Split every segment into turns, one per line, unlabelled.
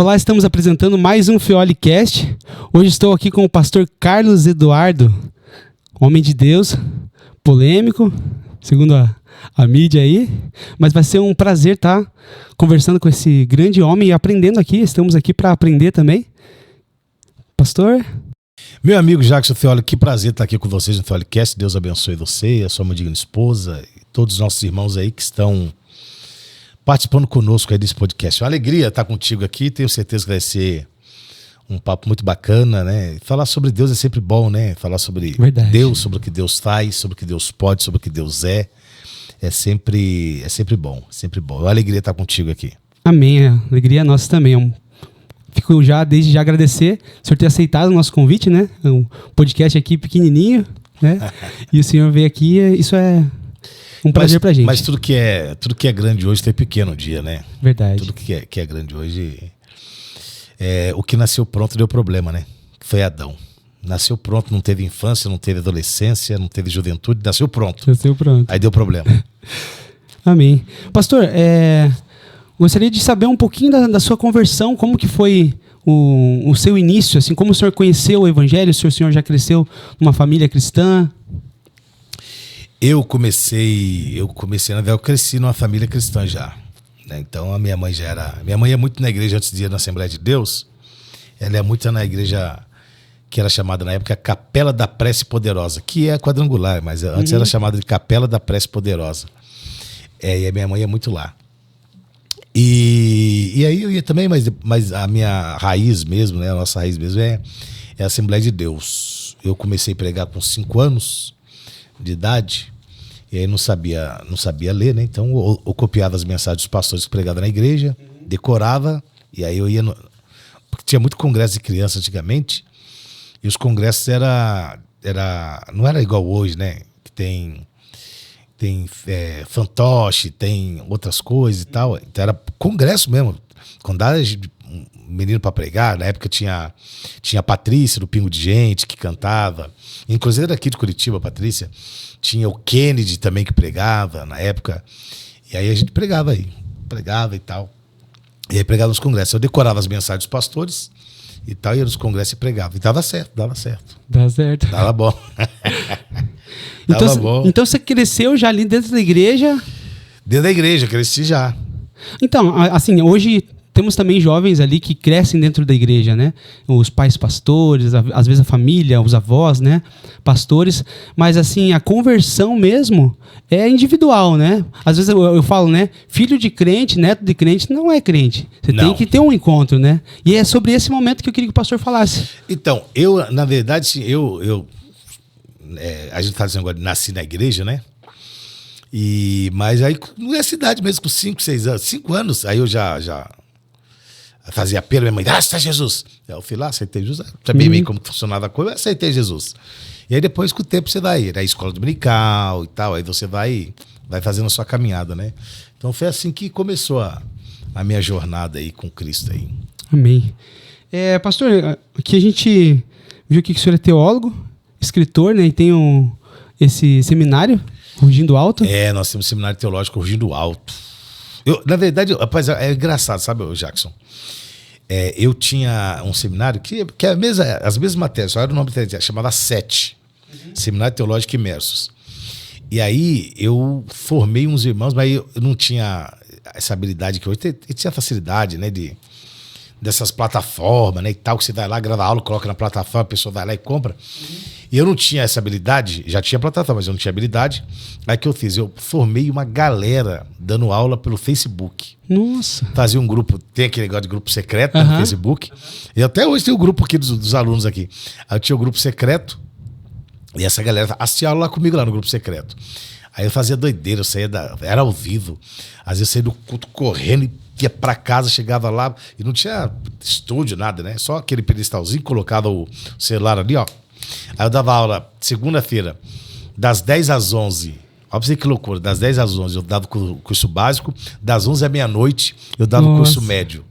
Olá, estamos apresentando mais um FioliCast. Hoje estou aqui com o pastor Carlos Eduardo, homem de Deus, polêmico, segundo a mídia aí, mas vai ser um prazer estar conversando com esse grande homem e aprendendo aqui. Estamos aqui para aprender também. Pastor?
Meu amigo Jackson Fioli, que prazer estar aqui com vocês no FioliCast. Deus abençoe você, a sua digna esposa e todos os nossos irmãos aí que estão participando conosco aí desse podcast. É uma alegria estar contigo aqui, tenho certeza que vai ser um papo muito bacana, né? Falar sobre Deus é sempre bom, né? Falar sobre Deus, sobre o que Deus faz, sobre o que Deus pode, sobre o que Deus é sempre bom, sempre bom. É uma alegria estar contigo aqui.
Amém, a alegria é nossa também. Fico desde já agradecer o senhor ter aceitado o nosso convite, né? Um podcast aqui pequenininho, né? E o senhor veio aqui, isso é um prazer pra gente.
Mas tudo que é grande hoje tem pequeno dia, né?
Verdade.
Tudo que é grande hoje, o que nasceu pronto deu problema, né? Foi Adão. Nasceu pronto, não teve infância, não teve adolescência, não teve juventude, nasceu pronto.
Nasceu pronto.
Aí deu problema.
Amém. Pastor, gostaria de saber um pouquinho da sua conversão, como que foi o seu início, assim, como o senhor conheceu o evangelho, se o senhor já cresceu numa família cristã?
Eu cresci numa família cristã já, né? Então a minha mãe é muito na igreja antes de ir na Assembleia de Deus. Ela é muito na igreja que era chamada na época Capela da Prece Poderosa, que é quadrangular, mas antes era chamada de Capela da Prece Poderosa. E a minha mãe é muito lá. E aí eu ia também, mas a minha raiz mesmo, né, a nossa raiz mesmo é a Assembleia de Deus. Eu comecei a pregar com 5 anos de idade, e aí não sabia ler, né? Então eu copiava as mensagens dos pastores que pregavam na igreja, decorava, e aí eu ia porque tinha muito congresso de criança antigamente, e os congressos não era igual hoje, né? Que tem fantoche, tem outras coisas e tal. Então era congresso mesmo. Quando dava um menino para pregar, na época tinha a Patrícia do Pingo de Gente que cantava. Inclusive era aqui de Curitiba, a Patrícia. Tinha o Kennedy também que pregava na época. E aí a gente pregava e tal. E aí pregava nos congressos. Eu decorava as mensagens dos pastores e tal, ia nos congressos e pregava. E dava certo.
Dava certo.
Dava bom.
Então você cresceu já ali dentro da igreja?
Dentro da igreja, cresci já.
Então, assim, hoje temos também jovens ali que crescem dentro da igreja, né? Os pais pastores, às vezes a família, os avós, né? Pastores. Mas, assim, a conversão mesmo é individual, né? Às vezes eu falo, né? Filho de crente, neto de crente, não é crente. Você tem que ter um encontro, né? E é sobre esse momento que eu queria que o pastor falasse.
Então, na verdade, sim, a gente tá dizendo agora, nasci na igreja, né? Mas aí, na cidade mesmo, com 5, 6 anos, 5 anos, aí eu já fazia apelo, minha mãe, está Jesus. Eu fui lá, aceitei Jesus, sabia bem como funcionava a coisa, aceitei Jesus. E aí depois, com o tempo, você vai na escola dominical e tal, aí você vai fazendo a sua caminhada, né? Então foi assim que começou a minha jornada aí com Cristo aí.
Amém. Pastor, aqui a gente viu que o senhor é teólogo, escritor, né? E tem esse seminário, Rugindo Alto.
Nós temos um seminário teológico Rugindo Alto. Na verdade, rapaz, é engraçado, sabe, Jackson? Eu tinha um seminário que é as mesmas matérias, só era o nome da chamava SET, Seminário Teológico Imersos. E aí eu formei uns irmãos, mas eu não tinha essa habilidade que hoje eu tinha facilidade, né, dessas plataformas, né, e tal, que você vai lá, grava aula, coloca na plataforma, a pessoa vai lá e compra. E eu não tinha essa habilidade, já tinha plataforma, mas eu não tinha habilidade. Aí o que eu fiz? Eu formei uma galera dando aula pelo Facebook.
Nossa.
Fazia um grupo, tem aquele negócio de grupo secreto no Facebook. E até hoje tem o grupo aqui dos alunos aqui. Aí eu tinha o grupo secreto, e essa galera assistia aula lá comigo, lá no grupo secreto. Aí eu fazia doideira, eu saía era ao vivo. Às vezes eu saía do culto correndo e ia pra casa, chegava lá, e não tinha estúdio, nada, né? Só aquele pedestalzinho, colocava o celular ali, ó. Aí eu dava aula segunda-feira, das 10 às 11. Olha pra você que loucura, das 10 às 11 eu dava o curso básico, das 11 à meia-noite eu dava o curso médio.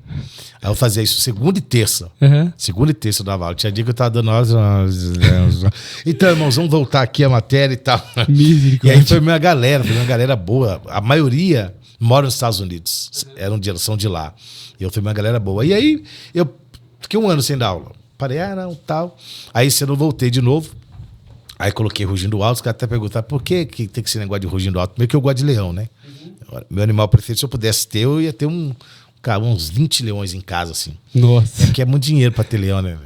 Aí eu fazia isso segunda e terça. Segunda e terça eu dava aula. Tinha dia que eu tava dando aula. Então, irmãos, vamos voltar aqui a matéria e tal. E aí foi uma galera boa. A maioria mora nos Estados Unidos. São de lá. E eu fui uma galera boa. E aí, eu fiquei 1 ano sem dar aula. Parei, não, tal. Aí, esse ano eu voltei de novo. Aí, coloquei Rugindo Alto. Os caras até perguntaram, por que tem que ser negócio de Rugindo Alto? Primeiro que eu gosto de leão, né? Meu animal preferido, se eu pudesse ter, eu ia ter uns 20 leões em casa, assim.
Nossa.
Porque é muito dinheiro pra ter leão, né?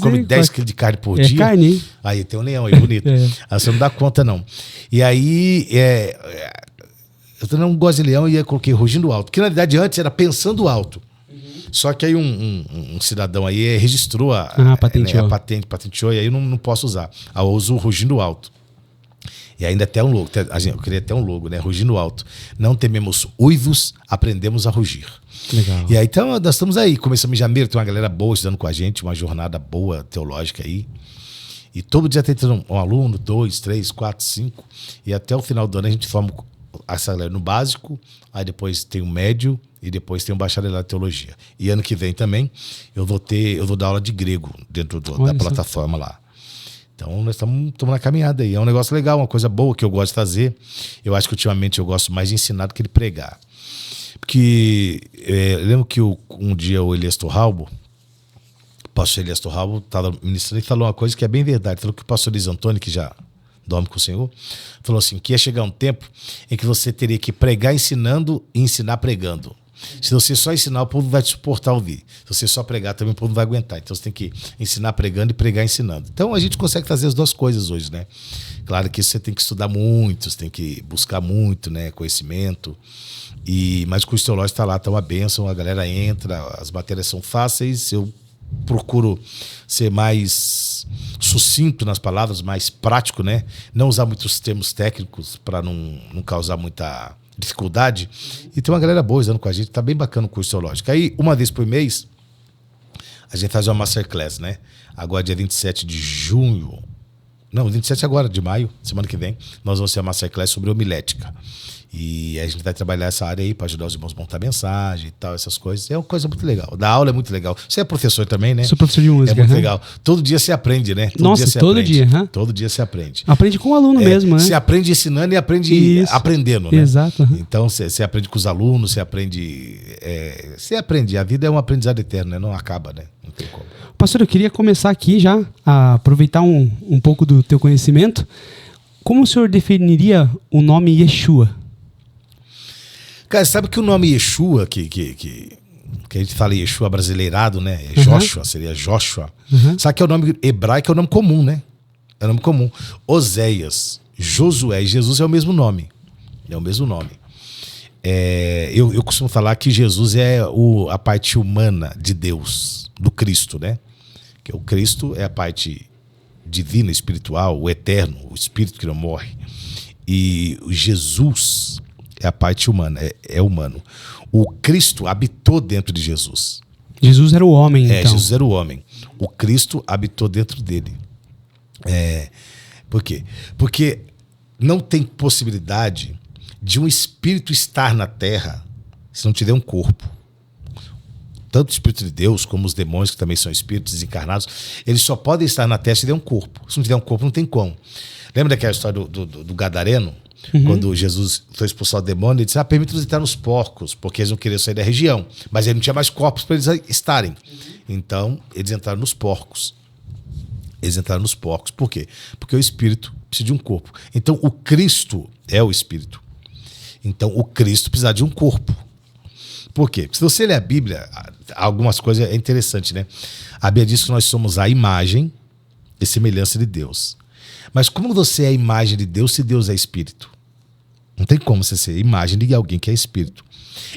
Come 10 quilos de carne por dia.
Carne, hein?
Aí tem um leão aí, bonito. Aí você não dá conta, não. E aí, eu não gosto de leão e eu coloquei Rugindo Alto. Que na verdade antes era Pensando Alto. Só que aí um cidadão aí registrou a patenteou, e aí eu não posso usar. Aí eu uso o Rugindo Alto. E ainda até um logo, eu queria até um logo, né? Rugindo Alto. Não tememos uivos, aprendemos a rugir.
Legal.
E aí, então, nós estamos aí. Começamos em janeiro, tem uma galera boa estudando com a gente, uma jornada boa teológica aí. E todo dia tem um aluno, 2, 3, 4, 5. E até o final do ano a gente forma essa galera no básico, aí depois tem o médio e depois tem o bacharelado em teologia. E ano que vem também eu vou dar aula de grego dentro da plataforma lá. Então nós estamos na caminhada aí. É um negócio legal, uma coisa boa que eu gosto de fazer. Eu acho que ultimamente eu gosto mais de ensinar do que de pregar. Porque eu lembro que um dia o Elias Torralbo, o pastor Elias Torralbo, estava ministrando e falou uma coisa que é bem verdade. Falou que o pastor Luiz Antônio, que já dorme com o Senhor, falou assim, que ia chegar um tempo em que você teria que pregar ensinando e ensinar pregando. Se você só ensinar, o povo vai te suportar ouvir. Se você só pregar, também o povo não vai aguentar. Então você tem que ensinar pregando e pregar ensinando. Então a gente consegue fazer as duas coisas hoje, né? Claro que você tem que estudar muito, você tem que buscar muito, né, conhecimento. Mas o curso teológico está lá, está uma bênção, a galera entra, as matérias são fáceis, eu procuro ser mais sucinto nas palavras, mais prático, né? Não usar muitos termos técnicos para não causar muita dificuldade. E tem uma galera boa estudando com a gente, tá bem bacana o curso teológico. Aí, uma vez por mês, a gente faz uma masterclass, né? Agora, dia 27 de junho, não, 27 agora, de maio, semana que vem, nós vamos ter uma masterclass sobre homilética. E a gente vai trabalhar essa área aí para ajudar os irmãos a montar mensagem e tal, essas coisas. É uma coisa muito legal. Da aula é muito legal. Você é professor também, né?
Sou professor de música.
É muito legal. Todo dia você aprende, né?
Todo dia.
Todo dia você aprende.
Aprende com o aluno mesmo, né?
Você aprende ensinando e aprende aprendendo, né?
Exato.
Então você aprende com os alunos, você aprende. Você aprende. A vida é um aprendizado eterno, né? Não acaba, né? Não tem como.
Pastor, eu queria começar aqui já a aproveitar um pouco do teu conhecimento. Como o senhor definiria o nome Yeshua?
Cara, sabe que o nome Yeshua, que a gente fala Yeshua brasileirado, né? Joshua, seria Joshua. Sabe que é o nome hebraico, é o nome comum, né? É o nome comum. Oséias, Josué e Jesus é o mesmo nome. É o mesmo nome. Eu costumo falar que Jesus é a parte humana de Deus, do Cristo, né? Que o Cristo é a parte divina, espiritual, o eterno, o espírito que não morre. E o Jesus é a parte humana, é humano. O Cristo habitou dentro de Jesus.
Jesus era o homem, então.
Jesus era o homem. O Cristo habitou dentro dele. Por quê? Porque não tem possibilidade de um espírito estar na terra se não tiver um corpo. Tanto o Espírito de Deus como os demônios, que também são espíritos desencarnados, eles só podem estar na terra se tiver um corpo. Se não tiver um corpo, não tem como. Lembra daquela história do Gadareno? Quando Jesus foi expulsar o demônio, ele disse, permite-nos entrar nos porcos, porque eles não queriam sair da região. Mas ele não tinha mais corpos para eles estarem. Então, eles entraram nos porcos. Por quê? Porque o espírito precisa de um corpo. Então, o Cristo é o espírito. Então, o Cristo precisa de um corpo. Por quê? Porque se você ler a Bíblia, algumas coisas é interessante, né? A Bíblia diz que nós somos a imagem e semelhança de Deus. Mas como você é a imagem de Deus se Deus é espírito? Não tem como você ser a imagem de alguém que é espírito.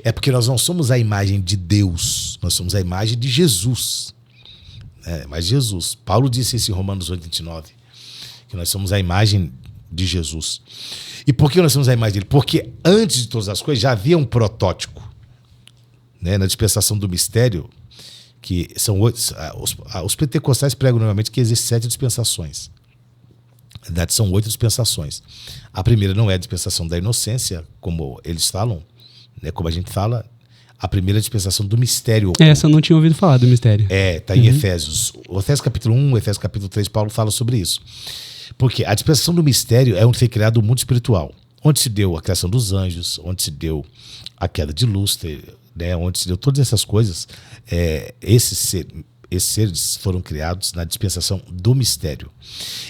É porque nós não somos a imagem de Deus, nós somos a imagem de Jesus. Mas Jesus, Paulo disse isso em Romanos 8:29, que nós somos a imagem de Jesus. E por que nós somos a imagem dele? Porque antes de todas as coisas já havia um protótipo, né? Na dispensação do mistério, que são 8, os pentecostais pregam normalmente que existem 7 dispensações. Na verdade, são 8 dispensações. A primeira não é a dispensação da inocência, como eles falam, né, como a gente fala. A primeira é a dispensação do mistério.
Essa eu não tinha ouvido falar do mistério.
Está em Efésios. O Efésios capítulo 1, Efésios capítulo 3, Paulo fala sobre isso. Porque a dispensação do mistério é onde foi criado o mundo espiritual. Onde se deu a criação dos anjos, onde se deu a queda de Lúcifer, né, onde se deu todas essas coisas, esses seres foram criados na dispensação do mistério.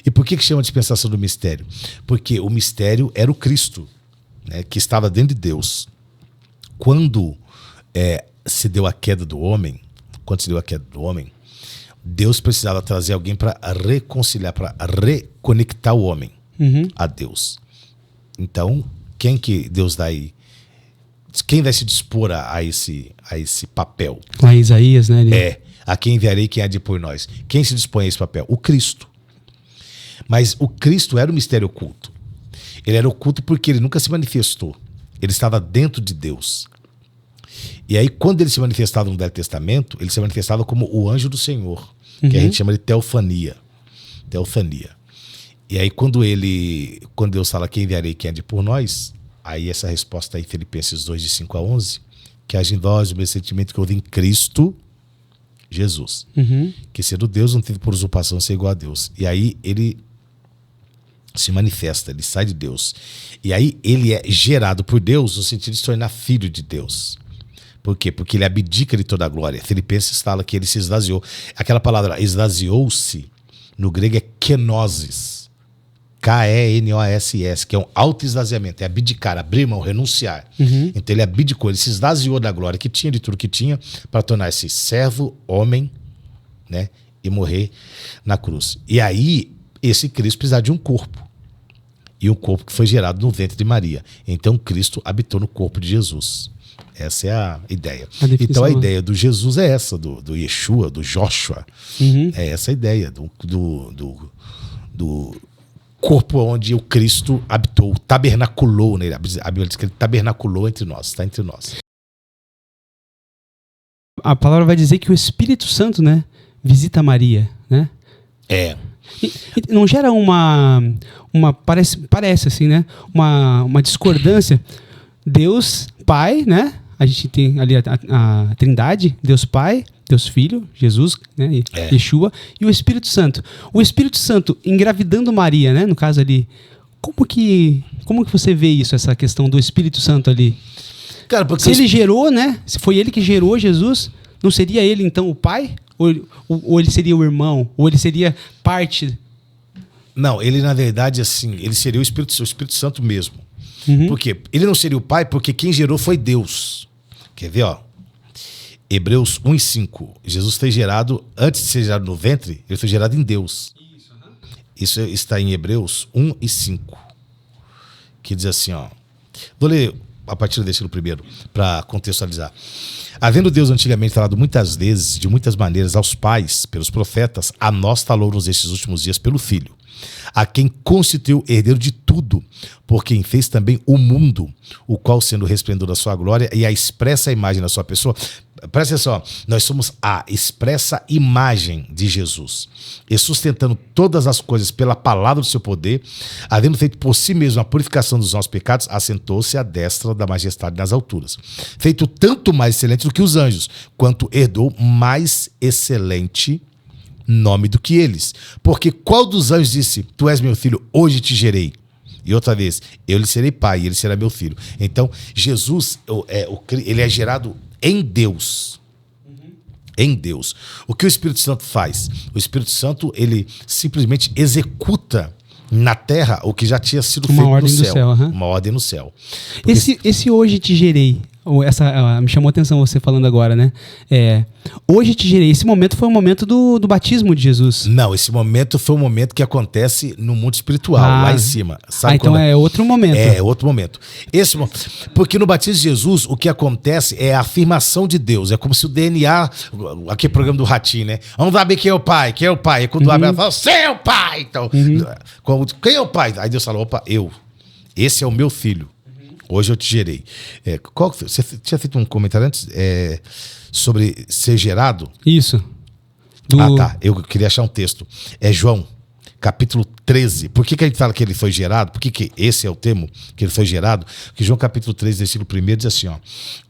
E por que chama dispensação do mistério? Porque o mistério era o Cristo, né, que estava dentro de Deus. Quando se deu a queda do homem, Deus precisava trazer alguém para reconciliar, para reconectar o homem a Deus. Então, quem que Deus dá aí? Quem vai se dispor a esse papel?
Lá em Isaías, né?
A quem enviarei, quem há de por nós. Quem se dispõe a esse papel? O Cristo. Mas o Cristo era um mistério oculto. Ele era oculto porque ele nunca se manifestou. Ele estava dentro de Deus. E aí, quando ele se manifestava no Velho Testamento, ele se manifestava como o anjo do Senhor, que a gente chama de teofania. E aí, quando Deus fala quem enviarei, quem há de por nós, aí essa resposta aí, Filipenses 2, de 5 a 11, que haja em nós o mesmo sentimento que houve em Cristo Jesus, que sendo Deus não teve por usurpação ser igual a Deus. E aí ele se manifesta, ele sai de Deus. E aí ele é gerado por Deus no sentido de se tornar filho de Deus. Por quê? Porque ele abdica de toda a glória. Filipenses fala que ele se esvaziou. Aquela palavra esvaziou-se, no grego é kenosis. K-E-N-O-S-S, que é um auto-esvaziamento, é abdicar, abrir mão, renunciar. Então ele abdicou, ele se esvaziou da glória que tinha, de tudo que tinha, para tornar-se servo, homem, né, e morrer na cruz. E aí, esse Cristo precisava de um corpo. E um corpo que foi gerado no ventre de Maria. Então Cristo habitou no corpo de Jesus. Essa é a ideia. Então a ideia do Jesus é essa, do Yeshua, do Joshua. É essa a ideia do corpo onde o Cristo habitou, tabernaculou nele. A Bíblia diz que ele tabernaculou entre nós, está entre nós.
A palavra vai dizer que o Espírito Santo, né, visita Maria, né?
E
não gera parece assim, né? Uma discordância. Deus Pai, né? A gente tem ali a Trindade, Deus Pai, Deus Filho, Jesus, né? Yeshua, e o Espírito Santo. O Espírito Santo engravidando Maria, né? No caso ali, como que você vê isso, essa questão do Espírito Santo ali?
Cara, porque
se ele gerou, né? Se foi ele que gerou Jesus, não seria ele então o Pai? Ou ele seria o irmão? Ou ele seria parte?
Não, ele na verdade, assim, ele seria o Espírito Santo mesmo. Por quê? Ele não seria o Pai porque quem gerou foi Deus. Quer ver, ó? Hebreus 1:5. Jesus foi gerado, antes de ser gerado no ventre, ele foi gerado em Deus. Isso está em Hebreus 1:5. Que diz assim, ó. Vou ler a partir do versículo 1 para contextualizar. Havendo Deus antigamente falado muitas vezes, de muitas maneiras, aos pais, pelos profetas, a nós falou-nos estes últimos dias pelo Filho, a quem constituiu herdeiro de tudo, por quem fez também o mundo, o qual, sendo o resplendor da sua glória e a expressa imagem da sua pessoa. Presta atenção, nós somos a expressa imagem de Jesus, e sustentando todas as coisas pela palavra do seu poder, havendo feito por si mesmo a purificação dos nossos pecados, assentou-se à destra da majestade nas alturas, feito tanto mais excelente do que os anjos, quanto herdou mais excelente nome do que eles. Porque qual dos anjos disse, tu és meu filho, hoje te gerei? E outra vez, eu lhe serei pai e ele será meu filho. Então, Jesus, ele é gerado em Deus. Em Deus. O que o Espírito Santo faz? O Espírito Santo, ele simplesmente executa na terra o que já tinha sido feito no céu. Uma ordem no céu.
Porque esse hoje te gerei, me chamou a atenção você falando agora, né? Hoje te gerei. Esse momento foi o momento do batismo de Jesus.
Não, esse momento foi um momento que acontece no mundo espiritual, lá em cima. Sabe
então é outro momento.
É outro momento. Porque no batismo de Jesus, o que acontece é a afirmação de Deus. É como se o DNA, aquele programa do Ratinho, né? Vamos saber quem é o pai, quem é o pai. E quando abre, ela fala, você é o pai! Então, quem é o pai? Aí Deus fala, opa, eu. Esse é o meu filho. Hoje eu te gerei. Você tinha feito um comentário antes sobre ser gerado?
Isso.
Tá. Eu queria achar um texto. É João, capítulo 13. Por que a gente fala que ele foi gerado? Por que esse é o termo que ele foi gerado? Porque João, capítulo 13, versículo 1 diz assim, ó.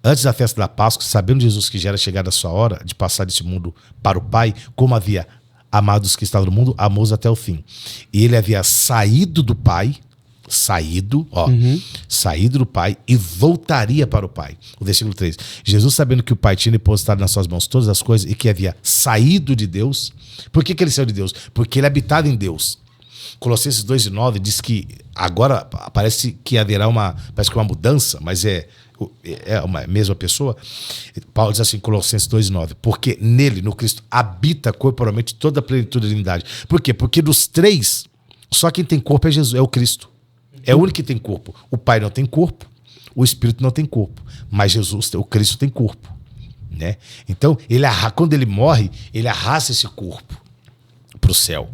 Antes da festa da Páscoa, sabendo Jesus que já era chegada a sua hora de passar desse mundo para o Pai, como havia amado os que estavam no mundo, amou-os até o fim. E ele havia saído do Pai saído do Pai e voltaria para o Pai. O versículo 3. Jesus, sabendo que o Pai tinha depositado nas suas mãos todas as coisas e que havia saído de Deus. Por que ele saiu de Deus? Porque ele habitava em Deus. Colossenses 2:9 diz que agora parece que haverá uma mudança, mas é uma mesma pessoa. Paulo diz assim, Colossenses 2:9, porque nele, no Cristo, habita corporalmente toda a plenitude da divindade. Por quê? Porque dos três, só quem tem corpo é Jesus, é o Cristo. É o único que tem corpo. O Pai não tem corpo, o Espírito não tem corpo, mas Jesus, o Cristo, tem corpo, né? Então, quando ele morre, ele arrasta esse corpo para o céu.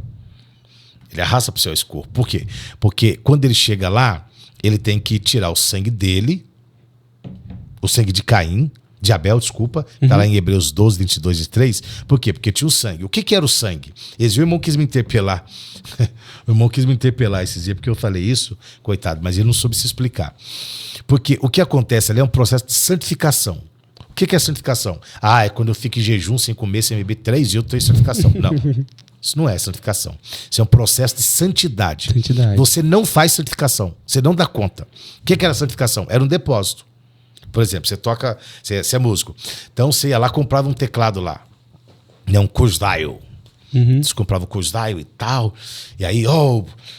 Ele arrasta para o céu esse corpo. Por quê? Porque quando ele chega lá, ele tem que tirar o sangue dele, o sangue de Caim, de Abel, desculpa, está lá em Hebreus 12, 22 e 3. Por quê? Porque tinha o sangue. O que era o sangue? O irmão quis me interpelar. O irmão quis me interpelar esses dias, porque eu falei isso, coitado, mas ele não soube se explicar. Porque o que acontece ali é um processo de santificação. O que é santificação? É quando eu fico em jejum, sem comer, sem beber 3 dias, eu estou em santificação. Não. Isso não é santificação. Isso é um processo de santidade. Você não faz santificação. Você não dá conta. O que era santificação? Era um depósito. Por exemplo, você é músico. Então você ia lá, comprava um teclado lá. Um Kurzweil. Você comprava o Kurzweil e tal. E aí,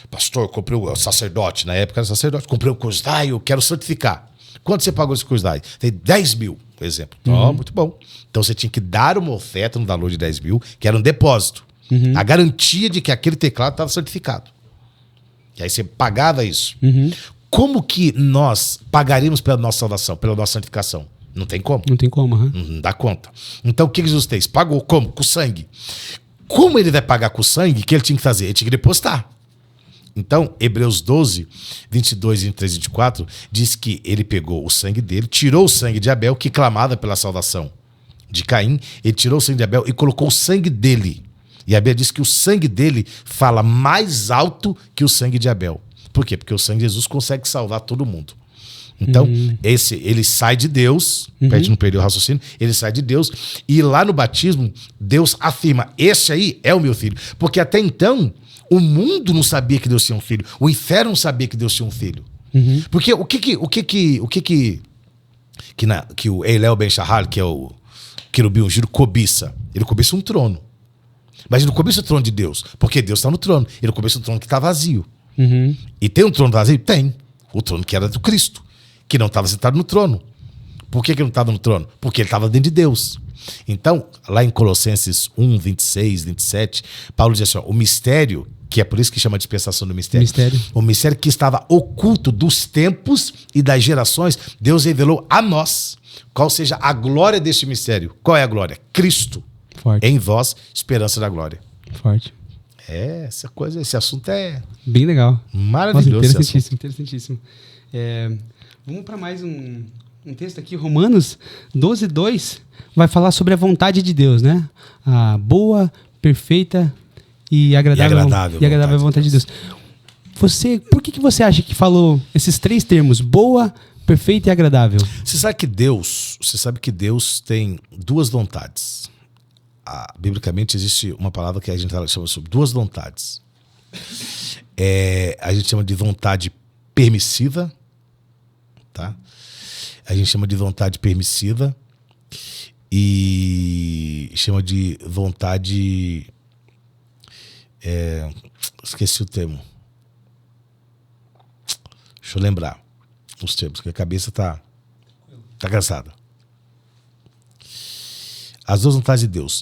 pastor, comprei o sacerdote. Na época era sacerdote. Comprei o Kurzweil, quero santificar. Quanto você pagou esse Kurzweil? Tem 10 mil, por exemplo. Muito bom. Então você tinha que dar uma oferta no valor de 10 mil, que era um depósito. A garantia de que aquele teclado estava certificado. E aí você pagava isso. Como que nós pagaríamos pela nossa salvação, pela nossa santificação? Não tem como.
Não tem como.
Não dá conta. Então o que Jesus fez? Pagou como? Com sangue. Como ele vai pagar com sangue? O que ele tinha que fazer? Ele tinha que depositar. Então, Hebreus 12, 22, 23 e 24 diz que ele pegou o sangue dele, tirou o sangue de Abel, que clamava pela salvação de Caim. Ele tirou o sangue de Abel e colocou o sangue dele. E a Bíblia diz que o sangue dele fala mais alto que o sangue de Abel. Por quê? Porque o sangue de Jesus consegue salvar todo mundo. Então, ele sai de Deus, pra gente não perder o raciocínio, ele sai de Deus, e lá no batismo, Deus afirma, esse aí é o meu filho. Porque até então, o mundo não sabia que Deus tinha um filho, o inferno não sabia que Deus tinha um filho. Porque o que o Eiléu Ben Shahar, que é o querubim ungido, cobiça? Ele cobiça um trono. Mas ele não cobiça o trono de Deus, porque Deus está no trono. Ele não cobiça um trono que está vazio. E tem um trono vazio? Tem. O trono que era do Cristo, que não estava sentado no trono. Por que ele não estava no trono? Porque ele estava dentro de Deus. Então, lá em Colossenses 1, 26, 27, Paulo diz assim, o mistério, que é por isso que chama de dispensação do mistério. O mistério que estava oculto dos tempos e das gerações, Deus revelou a nós. Qual seja a glória deste mistério? Qual é a glória? Cristo.
Forte.
Em vós, esperança da glória.
Forte.
Esse assunto é...
bem legal.
Maravilhoso.
Nossa, interessantíssimo. Vamos para mais um texto aqui, Romanos 12, 2, vai falar sobre a vontade de Deus, né? A boa, perfeita e agradável vontade de Deus. Por que você acha que falou esses 3 termos, boa, perfeita e agradável?
Você sabe que Deus tem 2 vontades. Biblicamente existe uma palavra que a gente chama sobre 2 vontades. A gente chama de vontade permissiva, tá? A gente chama de vontade permissiva e chama de vontade... esqueci o termo. Deixa eu lembrar os termos, porque a cabeça tá cansada. As 2 vontades de Deus.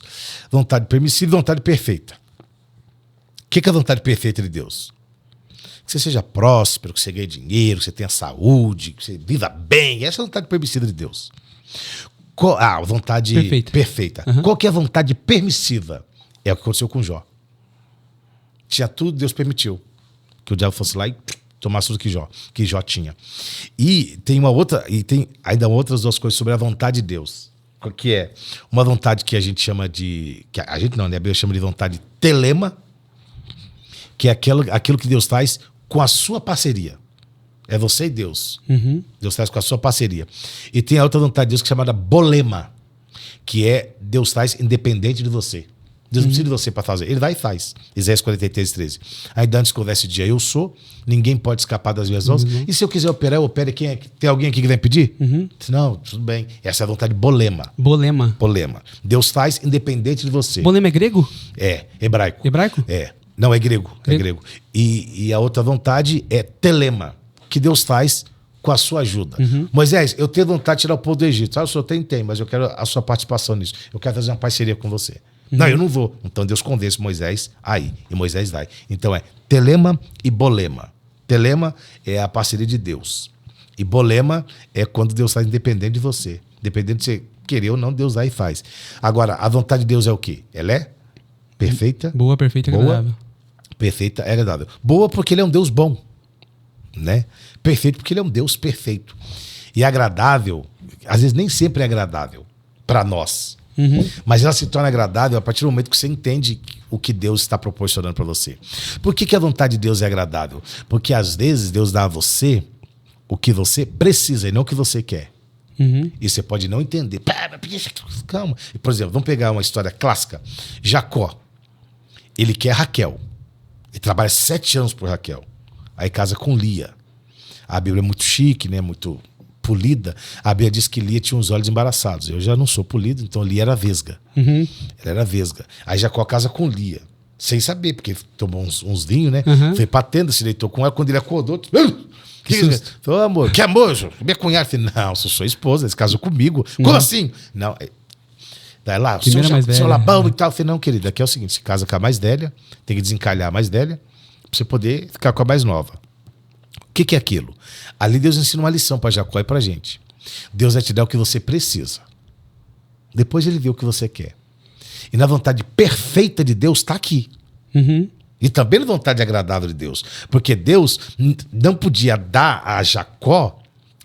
Vontade permissiva e vontade perfeita. O que é a vontade perfeita de Deus? Que você seja próspero, que você ganhe dinheiro, que você tenha saúde, que você viva bem. Essa é a vontade permissiva de Deus. A vontade perfeita. Qual que é a vontade permissiva? É o que aconteceu com Jó. Tinha tudo, Deus permitiu. Que o diabo fosse lá e tomasse tudo que Jó tinha. E tem ainda outras 2 coisas sobre a vontade de Deus. Que é uma vontade que a gente chama de... que a gente não, né? A Bíblia chama de vontade telema, que é aquilo que Deus faz com a sua parceria. É você e Deus. Deus faz com a sua parceria. E tem a outra vontade de Deus que é chamada bolema, que é Deus faz independente de você. Deus não precisa de você para fazer. Ele vai e faz. Isaías 43, 13. Ainda antes que houvesse dia, eu sou. Ninguém pode escapar das minhas mãos. E se eu quiser operar, eu opero. Tem alguém aqui que vai pedir? Não, tudo bem. Essa é a vontade de bolema.
Bolema.
Deus faz independente de você.
Bolema é grego?
É, hebraico.
Hebraico?
É. Não, é grego. É grego. E a outra vontade é telema, que Deus faz com a sua ajuda. Moisés, eu tenho vontade de tirar o povo do Egito. O senhor tem, mas eu quero a sua participação nisso. Eu quero fazer uma parceria com você. Não, eu não vou. Então Deus convence Moisés aí. E Moisés vai. Então é telema e bolema. Telema é a parceria de Deus. E bolema é quando Deus faz independente de você. Dependendo de você querer ou não, Deus vai e faz. Agora, a vontade de Deus é o quê? Ela é perfeita.
Boa, perfeita e agradável.
Perfeita e agradável. Boa porque ele é um Deus bom. Né? Perfeito porque ele é um Deus perfeito. E agradável, às vezes nem sempre é agradável para nós. Mas ela se torna agradável a partir do momento que você entende o que Deus está proporcionando para você. Por que a vontade de Deus é agradável? Porque às vezes Deus dá a você o que você precisa e não o que você quer. E você pode não entender. Calma. Por exemplo, vamos pegar uma história clássica. Jacó, ele quer Raquel. Ele trabalha 7 anos por Raquel. Aí casa com Lia. A Bíblia é muito chique, né? Muito polida. A Bíblia diz que Lia tinha os olhos embaraçados. Eu já não sou polido, então Lia era vesga. Ela era vesga. Aí Jacó casa com Lia. Sem saber, porque tomou uns vinhos, né? Foi pra tenda, se deitou com ela. Quando ele acordou... Falou, amor, que amor? Minha cunhada. Falei, não, sou sua esposa, ele casou comigo. Como assim? Não. Daí lá, seu Labão e tal. Eu falei, não, querida, aqui é o seguinte, você casa com a mais velha, tem que desencalhar a mais velha, pra você poder ficar com a mais nova. O que é aquilo? Ali Deus ensina uma lição para Jacó e pra gente. Deus vai te dar o que você precisa. Depois ele vê o que você quer. E na vontade perfeita de Deus está aqui. E também na vontade agradável de Deus. Porque Deus não podia dar a Jacó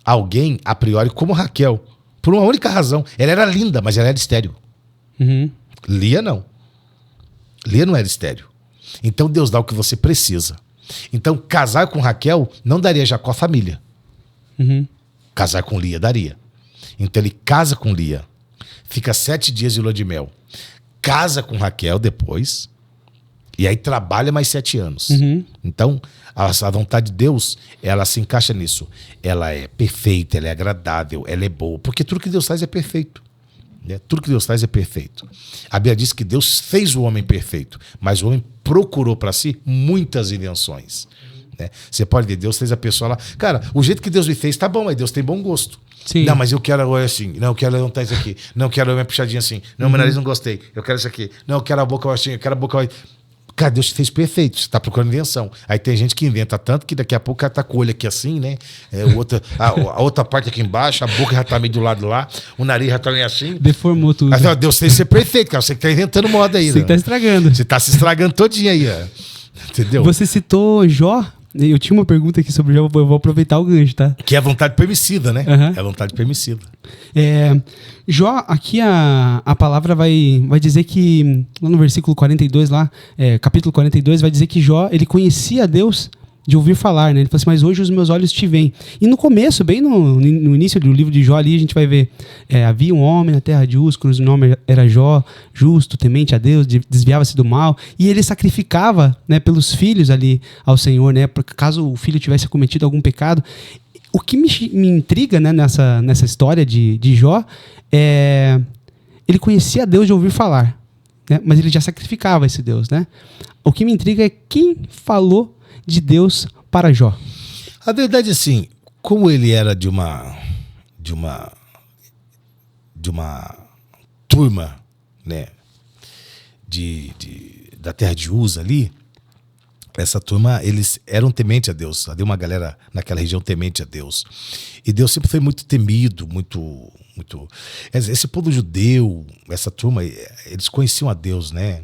alguém, a priori, como Raquel. Por uma única razão. Ela era linda, mas ela era estéril. Lia não. Lia não era estéril. Então Deus dá o que você precisa. Então casar com Raquel não daria a Jacó família. Casar com Lia daria. Então ele casa com Lia. Fica 7 dias de lua de mel. Casa com Raquel depois. E aí trabalha mais 7 anos. Então, a vontade de Deus, ela se encaixa nisso. Ela é perfeita, ela é agradável, ela é boa. Porque tudo que Deus faz é perfeito. Né? Tudo que Deus faz é perfeito. A Bíblia diz que Deus fez o homem perfeito, mas o homem procurou para si muitas invenções. Né? Você pode ver, Deus fez a pessoa lá. Cara, o jeito que Deus me fez tá bom, mas Deus tem bom gosto. Sim. Não, mas eu quero agora assim. Não, eu quero levantar isso aqui. Não, eu quero uma puxadinha assim. Não, meu nariz não gostei. Eu quero isso aqui. Não, eu quero a boca assim. Eu quero a boca... Cara, Deus te fez perfeito, você tá procurando invenção. Aí tem gente que inventa tanto que daqui a pouco o cara tá com o olho aqui assim, né? A outra parte aqui embaixo, a boca já tá meio do lado lá, o nariz já tá meio assim.
Deformou tudo.
Mas, ó, Deus fez ser perfeito, cara. Você que tá inventando moda aí,
você que tá estragando.
Você tá se estragando todinho aí, ó. Entendeu?
Você citou Jó. Eu tinha uma pergunta aqui sobre Jó, eu vou aproveitar o gancho, tá?
Que é a vontade permissida, né? É a vontade permissida.
Jó, aqui a palavra vai dizer que, lá no versículo 42, capítulo 42, vai dizer que Jó, ele conhecia a Deus de ouvir falar, né? Ele falou assim, mas hoje os meus olhos te veem. E no começo, bem no início do livro de Jó ali, a gente vai ver, havia um homem na terra de Uz, cujo nome era Jó, justo, temente a Deus, desviava-se do mal, e ele sacrificava, né, pelos filhos ali ao Senhor, né, caso o filho tivesse cometido algum pecado. O que me intriga, né, nessa história de Jó é... Ele conhecia a Deus de ouvir falar, né, mas ele já sacrificava esse Deus, né? O que me intriga é quem falou de Deus para Jó.
A verdade é assim, como ele era de uma turma, né, da terra de Uz ali, essa turma, eles eram tementes a Deus. Havia uma galera naquela região temente a Deus. E Deus sempre foi muito temido, muito... Esse povo judeu, essa turma, eles conheciam a Deus, né?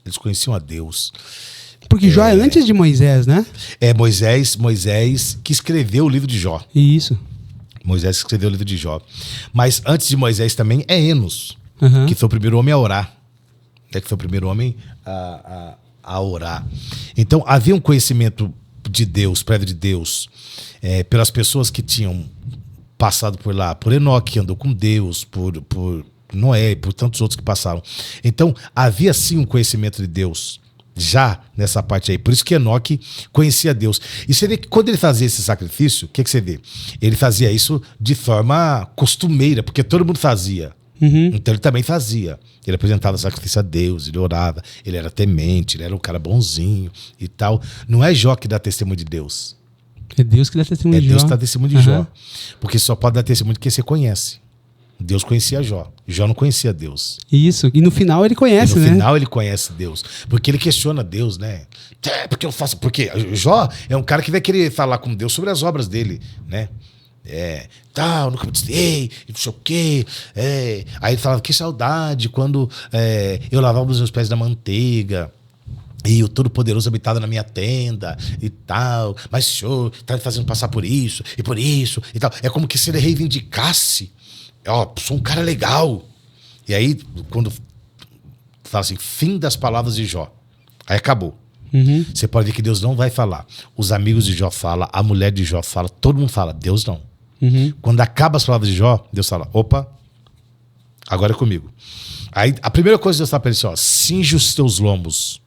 Eles conheciam a Deus.
Porque Jó é antes de Moisés, né?
É Moisés que escreveu o livro de Jó.
Isso.
Moisés escreveu o livro de Jó. Mas antes de Moisés também é Enos, que foi o primeiro homem a orar. Que foi o primeiro homem a orar. Então havia um conhecimento de Deus, prévio de Deus, pelas pessoas que tinham passado por lá, por Enoque, que andou com Deus, por Noé e por tantos outros que passaram. Então, havia sim um conhecimento de Deus, já nessa parte aí. Por isso que Enoque conhecia Deus. E você vê que quando ele fazia esse sacrifício, o que você vê? Ele fazia isso de forma costumeira, porque todo mundo fazia. Então ele também fazia. Ele apresentava sacrifício a Deus, ele orava, ele era temente, ele era um cara bonzinho e tal. Não é Jó que dá testemunho de Deus.
É Deus que dá testemunho de Jó.
É Deus que dá testemunho de Jó. Porque só pode dar testemunho de quem você conhece. Deus conhecia Jó. Jó não conhecia Deus.
Isso. E no final ele conhece, né?
No final ele conhece Deus. Porque ele questiona Deus, né? Porque eu faço. Porque Jó é um cara que vai querer falar com Deus sobre as obras dele, né? Eu nunca me dei, não sei o quê. Aí ele falava, que saudade quando eu lavava os meus pés na manteiga e o Todo-Poderoso habitava na minha tenda e tal. Mas o senhor tá me fazendo passar por isso e tal. É como que se ele reivindicasse, sou um cara legal. E aí, quando fala assim, fim das palavras de Jó, aí acabou. Você pode ver que Deus não vai falar. Os amigos de Jó falam, a mulher de Jó fala, todo mundo fala, Deus não. Quando acaba as palavras de Jó, Deus fala, opa, agora é comigo. Aí a primeira coisa que Deus fala para ele é assim, cinge os teus lombos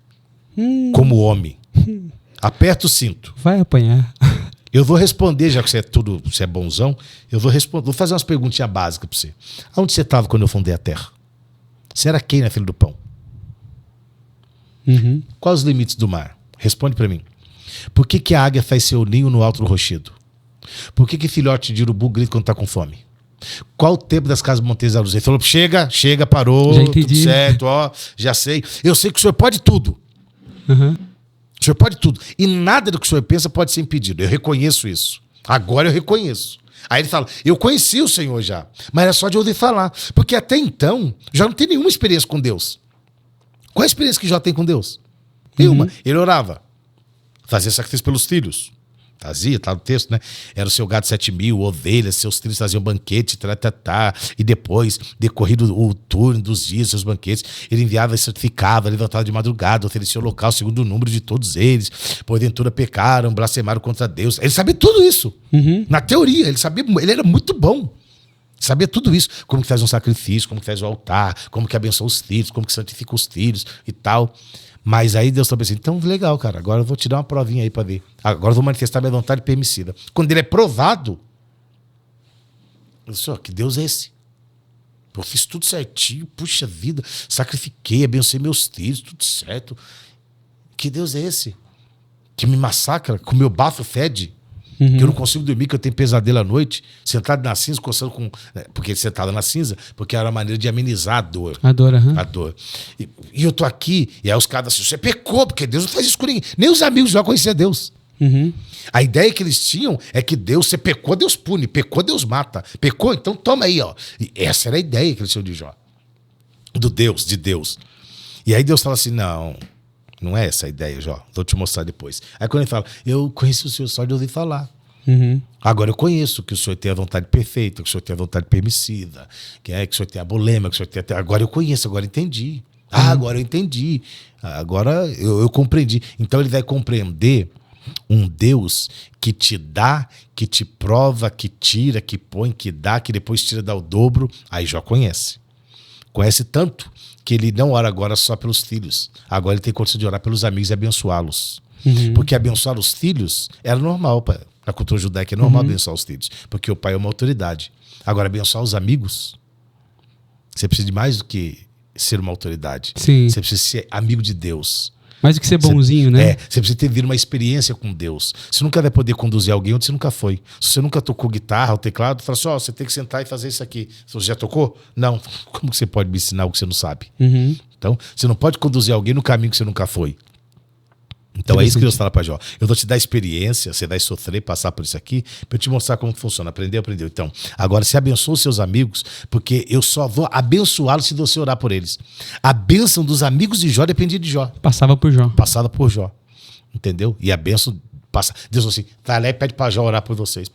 como homem. Aperta o cinto.
Vai apanhar.
Eu vou responder, já que você é bonzão, vou fazer umas perguntinhas básicas para você. Aonde você estava quando eu fundei a terra? Você era quem na fila do pão? Quais os limites do mar? Responde para mim. Por que a águia faz seu ninho no alto do rochedo? Por que filhote de urubu grita quando está com fome? Qual o tempo das casas monteiras da luz? Ele falou, chega, parou,
já entendi.
Tudo certo, já sei. Eu sei que o senhor pode tudo. O senhor pode tudo. E nada do que o senhor pensa pode ser impedido. Eu reconheço isso. Agora eu reconheço. Aí ele fala, eu conheci o Senhor já, mas era só de ouvir falar. Porque até então, já não tem nenhuma experiência com Deus. Qual a experiência que Jó tem com Deus? Nenhuma. Ele orava. Fazia sacrifício pelos filhos. Fazia, tá no texto, né? Era o seu gado 7.000, ovelhas, seus filhos faziam banquete, e depois, decorrido o turno dos dias, seus banquetes, ele enviava e certificava, levantava de madrugada, oferecia o local segundo o número de todos eles. Porventura pecaram, blasfemaram contra Deus. Ele sabia tudo isso. Na teoria, ele era muito bom. Sabia tudo isso. Como que faz um sacrifício, como que faz o altar, como que abençoa os filhos, como que santifica os filhos e tal. Mas aí Deus está pensando, então legal, cara, agora eu vou te dar uma provinha aí para ver. Agora eu vou manifestar minha vontade permissida. Quando ele é provado, eu disse, que Deus é esse? Eu fiz tudo certinho, puxa vida, sacrifiquei, abençoei meus filhos, tudo certo. Que Deus é esse? Que me massacra, com meu bafo fede, que eu não consigo dormir, que eu tenho pesadelo à noite, sentado na cinza, coçando com... Porque sentado na cinza, porque era uma maneira de amenizar a dor.
A dor.
A dor. E eu tô aqui, e aí os caras assim, você pecou, porque Deus não faz isso com ninguém. Nem os amigos já conheciam Deus. A ideia que eles tinham é que Deus, você pecou, Deus pune, pecou, Deus mata. Pecou, então toma aí, ó. E essa era a ideia que eles tinham de Jó. De Deus. E aí Deus fala assim, não é essa a ideia, Jó. Vou te mostrar depois. Aí quando ele fala, eu conheci o Senhor só de ouvir falar. Agora eu conheço que o Senhor tem a vontade perfeita, que o Senhor tem a vontade permissiva, que o Senhor tem a bolema, que o Senhor tem agora eu conheço, agora eu entendi. Agora eu entendi. Agora eu compreendi. Então ele vai compreender um Deus que te dá, que te prova, que tira, que põe, que dá, que depois tira, dá o dobro. Aí Jó conhece. Conhece tanto que ele não ora agora só pelos filhos. Agora ele tem condição de orar pelos amigos e abençoá-los. Porque abençoar os filhos era normal, na cultura judaica é normal abençoar os filhos, porque o pai é uma autoridade. Agora, abençoar os amigos, você precisa de mais do que ser uma autoridade.
Sim.
Você precisa ser amigo de Deus.
Mais do que ser bonzinho, né?
Você precisa ter vindo uma experiência com Deus. Você nunca vai poder conduzir alguém onde você nunca foi. Se você nunca tocou guitarra ou teclado, fala assim, você tem que sentar e fazer isso aqui. Você já tocou? Não. Como que você pode me ensinar o que você não sabe? Então, você não pode conduzir alguém no caminho que você nunca foi. Então é isso que Deus fala para Jó. Eu vou te dar experiência, você vai sofrer, passar por isso aqui, para eu te mostrar como funciona. Aprendeu? Então, agora você abençoa os seus amigos, porque eu só vou abençoá-los se você orar por eles. A bênção dos amigos de Jó dependia de Jó.
Passava por Jó.
Passava por Jó. Entendeu? E a bênção passa. Deus falou assim, vai lá e pede para Jó orar por vocês.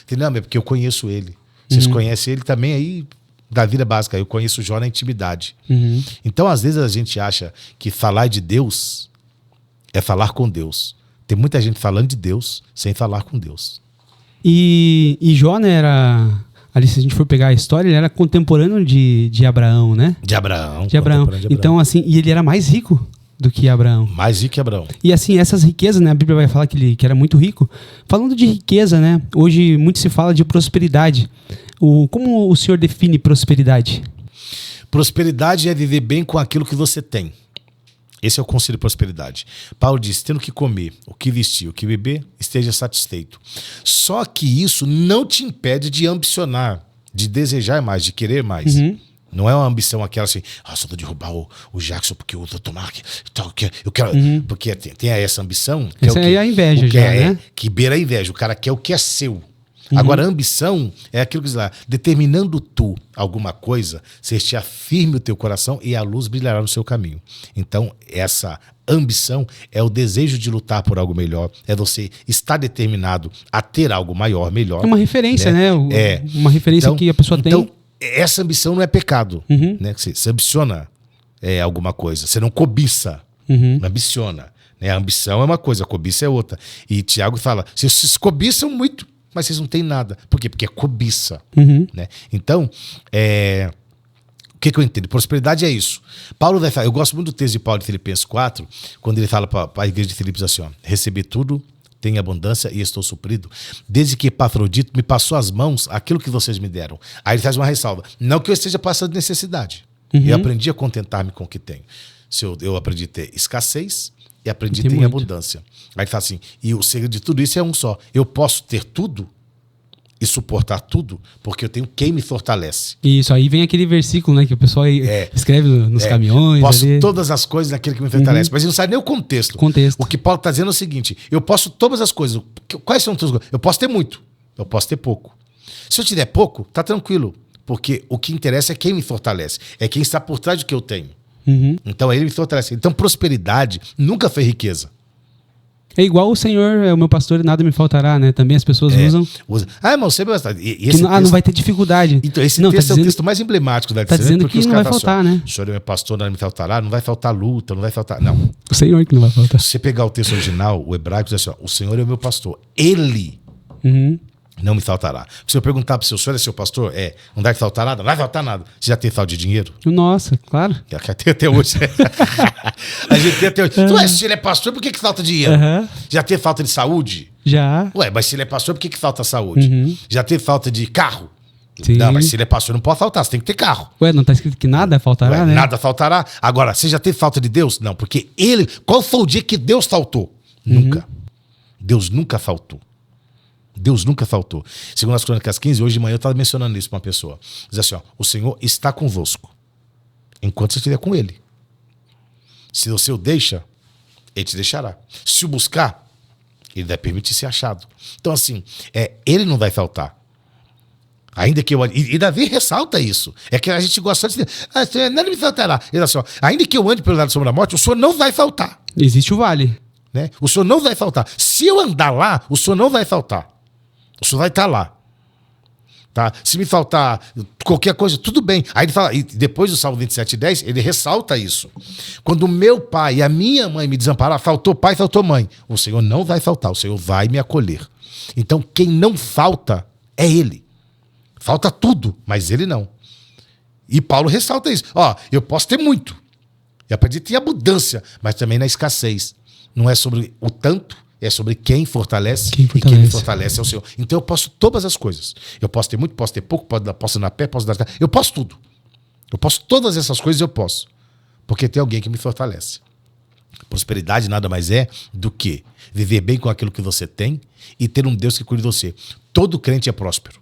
Entendeu? É porque eu conheço ele. Vocês conhecem ele também aí da vida básica. Eu conheço Jó na intimidade. Então, às vezes a gente acha que falar de Deus é falar com Deus. Tem muita gente falando de Deus sem falar com Deus.
E Jó, né, era ali se a gente for pegar a história, ele era contemporâneo de Abraão, né?
De Abraão.
Então, assim, e ele era mais rico do que Abraão.
Mais rico que Abraão.
E assim, essas riquezas, né? A Bíblia vai falar que ele era muito rico. Falando de riqueza, né? Hoje muito se fala de prosperidade. Como o senhor define prosperidade?
Prosperidade é viver bem com aquilo que você tem. Esse é o conselho de prosperidade. Paulo diz, tendo o que comer, o que vestir, o que beber, esteja satisfeito. Só que isso não te impede de ambicionar, de desejar mais, de querer mais. Não é uma ambição aquela assim, só vou derrubar o Jackson porque eu vou tomar, eu quero, porque tem essa ambição. Que
essa é a inveja já, né?
Que beira a inveja, o cara quer o que é seu. Agora, a ambição é aquilo que diz lá, determinando tu alguma coisa, você estiver firme o teu coração e a luz brilhará no seu caminho. Então, essa ambição é o desejo de lutar por algo melhor, é você estar determinado a ter algo maior, melhor.
É uma referência, né? Uma referência então, que a pessoa tem. Então,
essa ambição não é pecado, né? Você ambiciona alguma coisa, você não cobiça, ambiciona. Né? A ambição é uma coisa, a cobiça é outra. E Tiago fala, vocês cobiçam muito, mas vocês não têm nada. Por quê? Porque é cobiça. Né? Então, o que eu entendo? Prosperidade é isso. Paulo vai falar, eu gosto muito do texto de Paulo de Filipenses 4, quando ele fala para a igreja de Filipos assim, recebi tudo, tenho abundância e estou suprido, desde que Epafrodito me passou as mãos aquilo que vocês me deram. Aí ele faz uma ressalva. Não que eu esteja passando necessidade. Eu aprendi a contentar-me com o que tenho. Eu aprendi a ter escassez e aprendi a ter abundância. Aí ele fala assim, e o segredo de tudo isso é um só. Eu posso ter tudo e suportar tudo, porque eu tenho quem me fortalece.
Isso, aí vem aquele versículo, né, que o pessoal escreve nos caminhões.
Posso todas as coisas naquele que me fortalece, mas ele não sabe nem o contexto. O que Paulo está dizendo é o seguinte, eu posso todas as coisas. Quais são as coisas? Eu posso ter muito, eu posso ter pouco. Se eu tiver pouco, tá tranquilo, porque o que interessa é quem me fortalece, é quem está por trás do que eu tenho. Então ele me fortalece. Então prosperidade nunca foi riqueza.
É igual o Senhor é o meu pastor e nada me faltará, né? Também as pessoas usam.
Irmão, você
não vai ter dificuldade.
Então, esse texto é o texto mais emblemático da
Tá dizendo que não vai faltar, né?
O Senhor é meu pastor, nada me faltará, não vai faltar luta, não vai faltar. Não.
O Senhor que não vai faltar.
Se você pegar o texto original, o hebraico diz assim: o Senhor é o meu pastor, ele não me faltará. Se eu perguntar para o senhor é seu pastor, não vai faltar nada? Não vai faltar nada. Você já tem falta de dinheiro?
Nossa, claro.
Já tem até hoje. A gente tem até hoje. Se ele é pastor, por que falta dinheiro? Já tem falta de saúde?
Já.
Mas se ele é pastor, por que falta saúde? Já tem falta de carro?
Sim.
Não, mas se ele é pastor, não pode faltar, você tem que ter carro.
Não tá escrito que nada faltará, né?
Nada faltará. Agora, você já teve falta de Deus? Não, porque qual foi o dia que Deus faltou? Nunca. Deus nunca faltou. Deus nunca faltou. Segundo as Crônicas 15, hoje de manhã eu estava mencionando isso para uma pessoa. Diz assim, o Senhor está convosco, enquanto você estiver com Ele. Se você o deixa, Ele te deixará. Se o buscar, Ele vai permitir ser achado. Então assim, Ele não vai faltar. Ainda que eu... E Davi ressalta isso. É que a gente gosta de dizer, nada me faltará. Ele diz assim, ainda que eu ande pelo lado da sombra da morte, o Senhor não vai faltar.
Existe o vale.
Né? O Senhor não vai faltar. Se eu andar lá, o Senhor não vai faltar. O Senhor vai estar lá. Tá? Se me faltar qualquer coisa, tudo bem. Aí ele fala, e depois do Salmo 27:10, ele ressalta isso. Quando o meu pai e a minha mãe me desamparar, faltou pai, faltou mãe. O Senhor não vai faltar, o Senhor vai me acolher. Então, quem não falta é Ele. Falta tudo, mas Ele não. E Paulo ressalta isso. Eu posso ter muito. Eu aprendi a ter abundância, mas também na escassez. Não é sobre o tanto, é sobre quem fortalece. E quem me fortalece é o Senhor. Então eu posso todas as coisas. Eu posso ter muito, posso ter pouco, posso ir na pé, posso dar... Eu posso tudo. Eu posso todas essas coisas, eu posso. Porque tem alguém que me fortalece. Prosperidade nada mais é do que viver bem com aquilo que você tem e ter um Deus que cuide de você. Todo crente é próspero.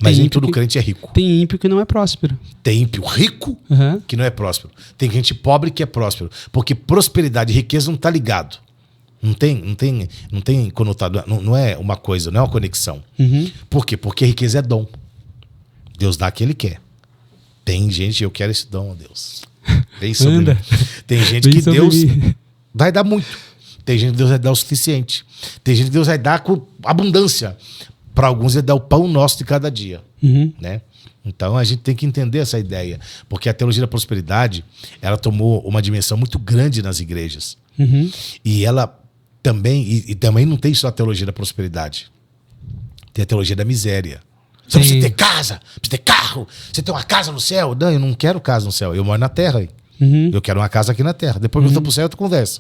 Mas nem todo crente é rico.
Tem ímpio que não é próspero.
Tem ímpio rico que não é próspero. Tem gente pobre que é próspero. Porque prosperidade e riqueza não está ligado. Não tem conotado. Não é uma coisa, não é uma conexão. Por quê? Porque riqueza é dom. Deus dá o que Ele quer. Tem gente, eu quero esse dom, ó Deus. Vem sobre mim. Tem gente que Deus vai dar muito. Tem gente que Deus vai dar o suficiente. Tem gente que Deus vai dar com abundância. Para alguns ele dá o pão nosso de cada dia. Né? Então a gente tem que entender essa ideia. Porque a teologia da prosperidade, ela tomou uma dimensão muito grande nas igrejas. E ela também, e também não tem só a teologia da prosperidade. Tem a teologia da miséria. Você precisa ter casa, precisa ter carro, você tem uma casa no céu. Não, eu não quero casa no céu, eu moro na terra. Eu quero uma casa aqui na terra. Depois que eu tô pro céu, eu tô conversa.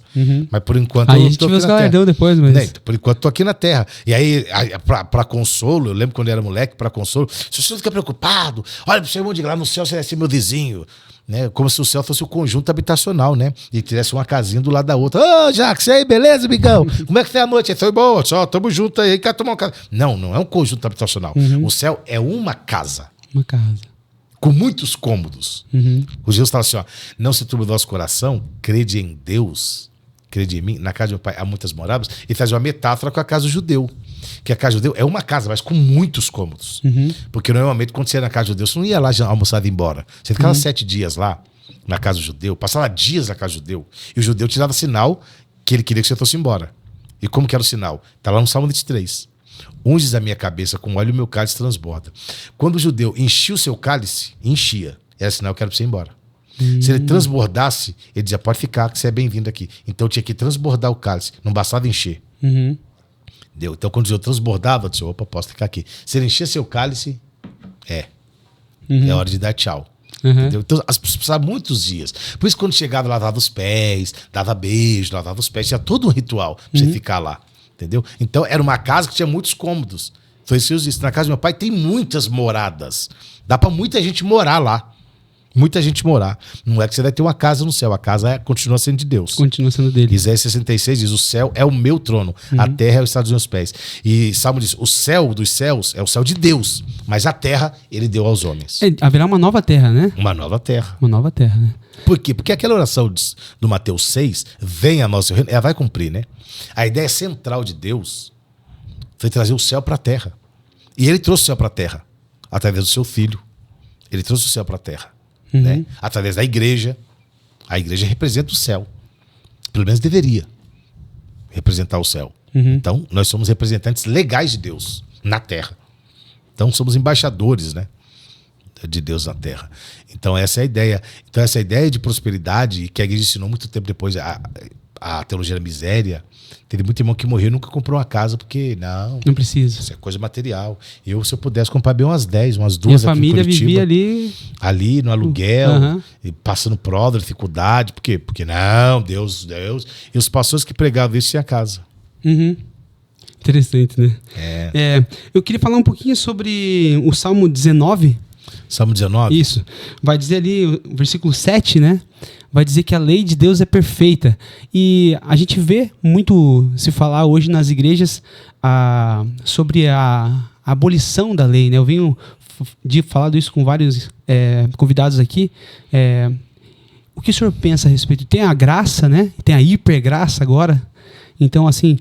Mas por enquanto
aí
eu tô aqui na
terra. Depois, mas...
Né? Por enquanto eu tô aqui na terra. E aí, pra consolo, eu lembro quando eu era moleque, pra consolo, se você não fica preocupado, olha pro seu irmão de lá no céu, você vai ser meu vizinho. Né? Como se o céu fosse o conjunto habitacional, né? E tivesse uma casinha do lado da outra. Ô, Jacques, e aí, beleza, amigão? Como é que foi a noite? Foi boa, só, tamo junto aí, quer tomar uma casa. Não é um conjunto habitacional. O céu é uma casa.
Uma casa.
Com muitos cômodos. O Jesus fala assim, ó, não se turbe o vosso coração, crede em Deus, crede em mim. Na casa do meu pai há muitas moradas. E faz uma metáfora com a casa do judeu. Que a casa do judeu é uma casa, mas com muitos cômodos. Porque normalmente quando você ia na casa do judeu, você não ia lá almoçar e ir embora. Você ficava 7 dias lá, na casa do judeu, passava dias na casa do judeu. E o judeu te dava sinal que ele queria que você fosse embora. E como que era o sinal? Está lá no Salmo 23. Unges a minha cabeça com óleo e o meu cálice transborda. Quando o judeu enchia o seu cálice, enchia. Era sinal que era para você ir embora. Se ele transbordasse, ele dizia, pode ficar, que você é bem-vindo aqui. Então tinha que transbordar o cálice, não bastava encher. Deu. Então quando o judeu transbordava, eu disse, opa, posso ficar aqui. Se ele encher seu cálice, é hora de dar tchau. Entendeu? Então as pessoas passavam muitos dias. Por isso quando chegava, lavava os pés, dava beijo, lavava os pés, tinha todo um ritual para você ficar lá. Entendeu? Então era uma casa que tinha muitos cômodos. Foi isso que eu disse. Na casa do meu pai tem muitas moradas. Dá para muita gente morar lá. Muita gente morar. Não é que você vai ter uma casa no céu. A casa continua sendo de Deus.
Continua sendo dele.
Isaías 66 diz, o céu é o meu trono. A terra é o estado dos meus pés. E Salmo diz, o céu dos céus é o céu de Deus. Mas a terra ele deu aos homens.
Haverá uma nova terra, né?
Uma nova terra.
Uma nova terra, né?
Por quê? Porque aquela oração do Mateus 6, venha a nosso reino, ela vai cumprir, né? A ideia central de Deus foi trazer o céu para a terra. E ele trouxe o céu para a terra através do seu filho. Ele trouxe o céu para a terra. Né? Através da igreja. A igreja representa o céu. Pelo menos deveria representar o céu. Então, nós somos representantes legais de Deus na terra. Então, somos embaixadores, né, de Deus na terra. Então, essa é a ideia. Então, essa ideia de prosperidade, que a igreja ensinou muito tempo depois, a teologia da miséria. Teve muito irmão que morreu e nunca comprou uma casa, porque não precisa. Isso é coisa material. Se eu pudesse comprar bem umas 10, umas 2
aqui em Curitiba. Minha família vivia
ali no aluguel, e passando prova, dificuldade. Por quê? Porque não, Deus. E os pastores que pregavam isso tinham casa.
Interessante, né? Eu queria falar um pouquinho sobre o Salmo 19.
Salmo 19?
Isso. Vai dizer ali, o versículo 7, né? Vai dizer que a lei de Deus é perfeita. E a gente vê muito se falar hoje nas igrejas sobre a abolição da lei, né? Eu venho falado isso com vários convidados aqui. O que o senhor pensa a respeito? Tem a graça, né? Tem a hipergraça agora. Então, assim,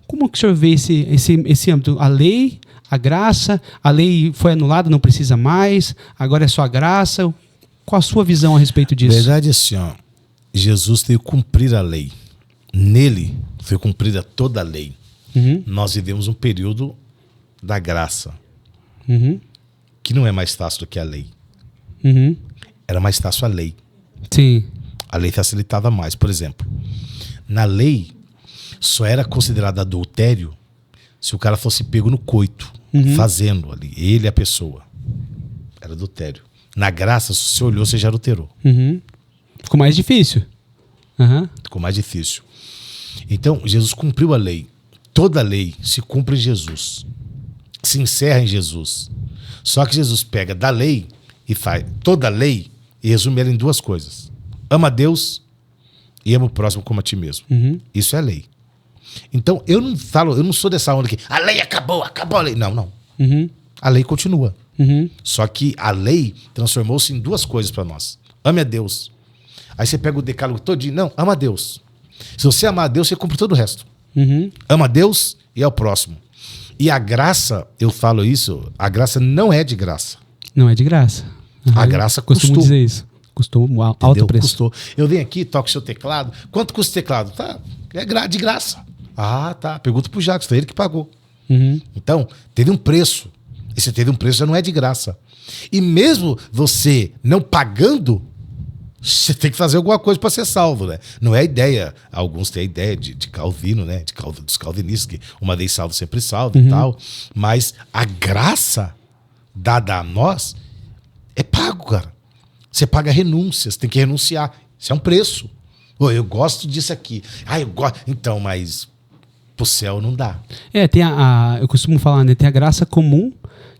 como que o senhor vê esse âmbito? A lei, a graça, a lei foi anulada, não precisa mais, agora é só a graça. Qual a sua visão a respeito disso?
A verdade é assim, ó, Jesus veio cumprir a lei. Nele foi cumprida toda a lei. Nós vivemos um período da graça, que não é mais fácil do que a lei. Era mais fácil a lei.
Sim.
A lei facilitava mais. Por exemplo, na lei só era considerado adultério se o cara fosse pego no coito, fazendo ali, ele e a pessoa. Era adultério. Na graça, se você olhou, você já adulterou.
Ficou mais difícil.
Ficou mais difícil. Então, Jesus cumpriu a lei. Toda a lei se cumpre em Jesus. Se encerra em Jesus. Só que Jesus pega da lei e faz toda a lei e resume ela em 2 coisas. Ama a Deus e ama o próximo como a ti mesmo. Isso é a lei. Então, eu não sou dessa onda que a lei acabou a lei. Não. A lei continua. Só que a lei transformou-se em 2 coisas para nós. Ame a Deus. Aí você pega o decálogo todinho. Não, ama a Deus. Se você amar a Deus, você cumpre todo o resto. Ama a Deus e ao próximo. E a graça, eu falo isso, a graça não é de graça.
Não é de graça.
A graça custou.
Costumo dizer isso. Custou um alto preço.
Custou. Eu venho aqui, toco seu teclado. Quanto custa o teclado? Tá, é de graça. Ah, tá. Pergunta pro Jacques, foi ele que pagou. Então, teve um preço. E se teve um preço, já não é de graça. E mesmo você não pagando, Você tem que fazer alguma coisa para ser salvo, né? Não é a ideia. Alguns têm a ideia de Calvino, né? Dos calvinistas, que uma vez salvo, sempre salvo e tal. Mas a graça dada a nós é pago, cara. Você paga renúncias, tem que renunciar. Isso é um preço. Pô, eu gosto disso aqui. Eu gosto. Então, mas pro céu não dá.
Tem eu costumo falar, né? Tem a graça comum,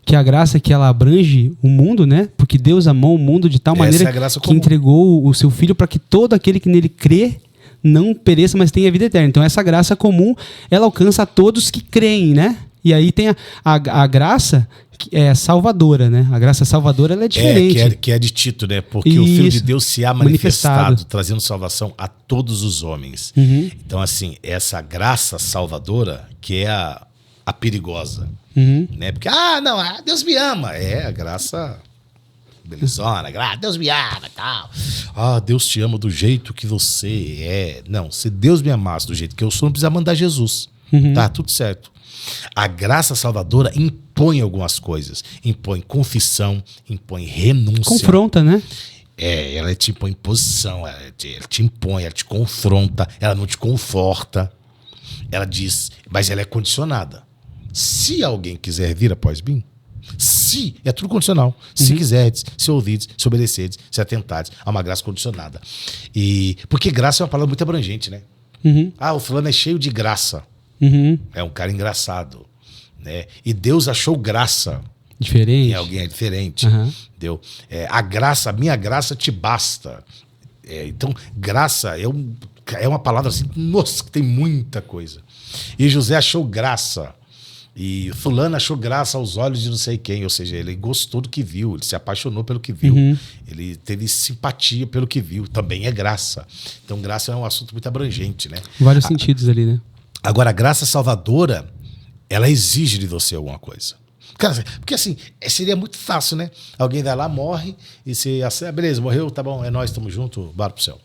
que é a graça que ela abrange o mundo, né? Porque Deus amou o mundo de tal maneira que entregou o seu Filho para que todo aquele que nele crê não pereça, mas tenha vida eterna. Então essa graça comum, ela alcança a todos que creem, né? E aí tem a graça que é salvadora, né? A graça salvadora, ela é diferente.
Que é de Tito, né? Porque o Filho de Deus se há manifestado, trazendo salvação a todos os homens. Então, assim, essa graça salvadora que é a perigosa. Né? Porque, Deus me ama. A graça belezona, Deus me ama e tal. Deus te ama do jeito que você é. Não, se Deus me amasse do jeito que eu sou, não precisa mandar Jesus. Tá tudo certo. A graça salvadora impõe algumas coisas. Impõe confissão, impõe renúncia.
Confronta, né?
Ela te impõe posição, ela te impõe, ela te confronta, ela não te conforta. Ela diz, mas ela é condicionada. Se alguém quiser vir após mim, se, é tudo condicional. Se quiserdes, se ouvides, se obedecedes, se atentares, há uma graça condicionada. Porque graça é uma palavra muito abrangente, né? O fulano é cheio de graça. É um cara engraçado, né? E Deus achou graça
diferente.
Em alguém diferente. Entendeu? A minha graça te basta. Então, graça é uma palavra assim, nossa, que tem muita coisa. E José achou graça. E fulano achou graça aos olhos de não sei quem, ou seja, ele gostou do que viu, ele se apaixonou pelo que viu, ele teve simpatia pelo que viu, também é graça. Então graça é um assunto muito abrangente, né?
Vários sentidos ali, né?
Agora, a graça salvadora, ela exige de você alguma coisa. Cara, porque assim, seria muito fácil, né? Alguém vai lá, morre, e você, beleza, morreu, tá bom, é nós, estamos juntos, bora pro céu.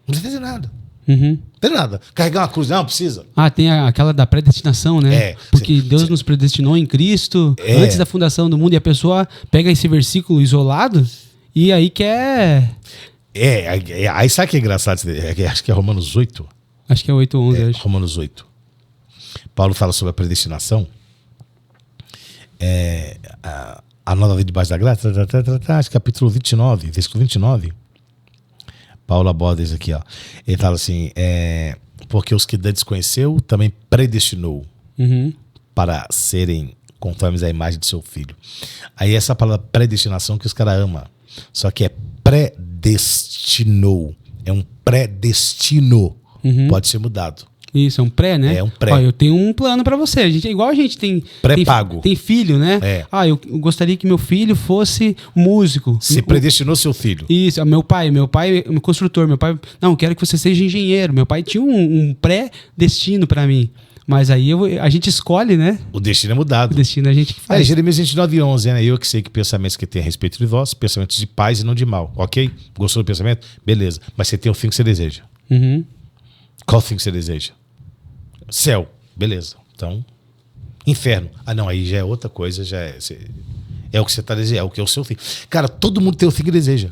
Não precisa fazer nada. Não tem nada. Carregar uma cruz, não precisa.
Tem aquela da predestinação, né? Porque Deus nos predestinou em Cristo antes da fundação do mundo, e a pessoa pega esse versículo isolado e aí quer...
Aí sabe o que é engraçado? Acho que é Romanos 8.
Acho que é 8 ou 11.
Romanos 8. Paulo fala sobre a predestinação. A nova vida debaixo da graça. Acho que capítulo 29, versículo 29. Paulo aborda isso aqui, ó. Ele fala assim, porque os que Deus conheceu também predestinou para serem conformes à imagem de seu filho. Aí essa palavra predestinação que os caras amam, só que é predestinou, é um predestino, pode ser mudado.
Isso, é um pré, né?
É um pré.
Eu tenho um plano pra você. Igual a gente tem...
Pré-pago.
Tem filho, né? Eu gostaria que meu filho fosse músico.
Você predestinou seu filho.
Isso, meu pai é um construtor. Meu pai... Não, quero que você seja engenheiro. Meu pai tinha um pré-destino pra mim. Mas aí a gente escolhe, né?
O destino é mudado.
O destino a gente que faz.
Jeremias 29:11, né? Eu que sei que pensamentos que tem a respeito de vós, pensamentos de paz e não de mal. Ok? Gostou do pensamento? Beleza. Mas você tem o fim que você deseja. Qual o fim que você deseja? Céu, beleza. Então, inferno. Não, aí já é outra coisa, já é o que você está desejando, é o que é o seu fim. Cara, todo mundo tem o fim que deseja.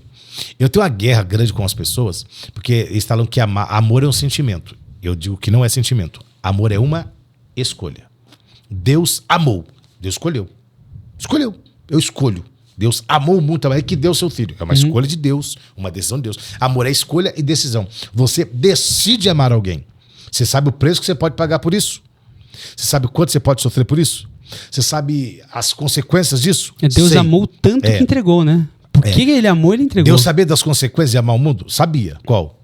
Eu tenho uma guerra grande com as pessoas, porque eles falam que amor é um sentimento. Eu digo que não é sentimento. Amor é uma escolha. Deus amou. Deus escolheu. Escolheu. Eu escolho. Deus amou muito também que deu seu filho. É uma escolha de Deus, uma decisão de Deus. Amor é escolha e decisão. Você decide amar alguém. Você sabe o preço que você pode pagar por isso? Você sabe quanto você pode sofrer por isso? Você sabe as consequências disso?
Deus amou tanto que entregou, né? Por que ele amou, ele entregou.
Deus sabia das consequências de amar o mundo? Sabia. Qual?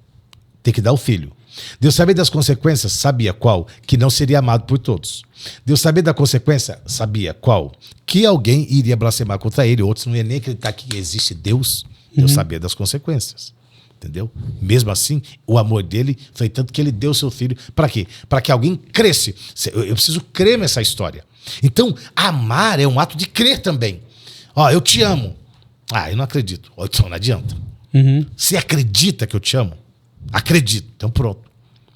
Ter que dar o filho. Deus sabia das consequências? Sabia. Qual? Que não seria amado por todos. Deus sabia da consequência? Sabia. Qual? Que alguém iria blasfemar contra ele, outros não iam nem acreditar que existe Deus. Deus sabia das consequências. Entendeu? Mesmo assim, o amor dele foi tanto que ele deu seu filho. Para quê? Para que alguém cresce. Eu preciso crer nessa história. Então, amar é um ato de crer também. Eu te amo. Eu não acredito. Então não adianta. Você acredita que eu te amo? Acredito. Então pronto.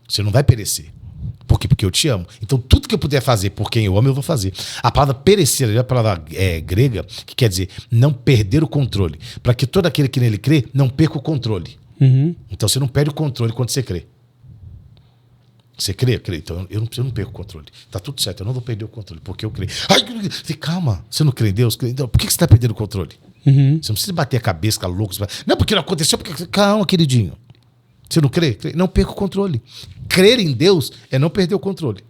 Você não vai perecer. Por quê? Porque eu te amo. Então, tudo que eu puder fazer por quem eu amo, eu vou fazer. A palavra perecer é a palavra grega, que quer dizer não perder o controle. Para que todo aquele que nele crê não perca o controle. Então, você não perde o controle quando você crê. Você crê? Crê. Então, eu não perco o controle. Tá tudo certo, eu não vou perder o controle, porque eu creio. Ai, calma, você não crê em Deus? Então, por que você está perdendo o controle? Você não precisa bater a cabeça, ficar louco. Não, porque não aconteceu, porque... Calma, queridinho. Você não crê? Não perca o controle. Crer em Deus é não perder o controle.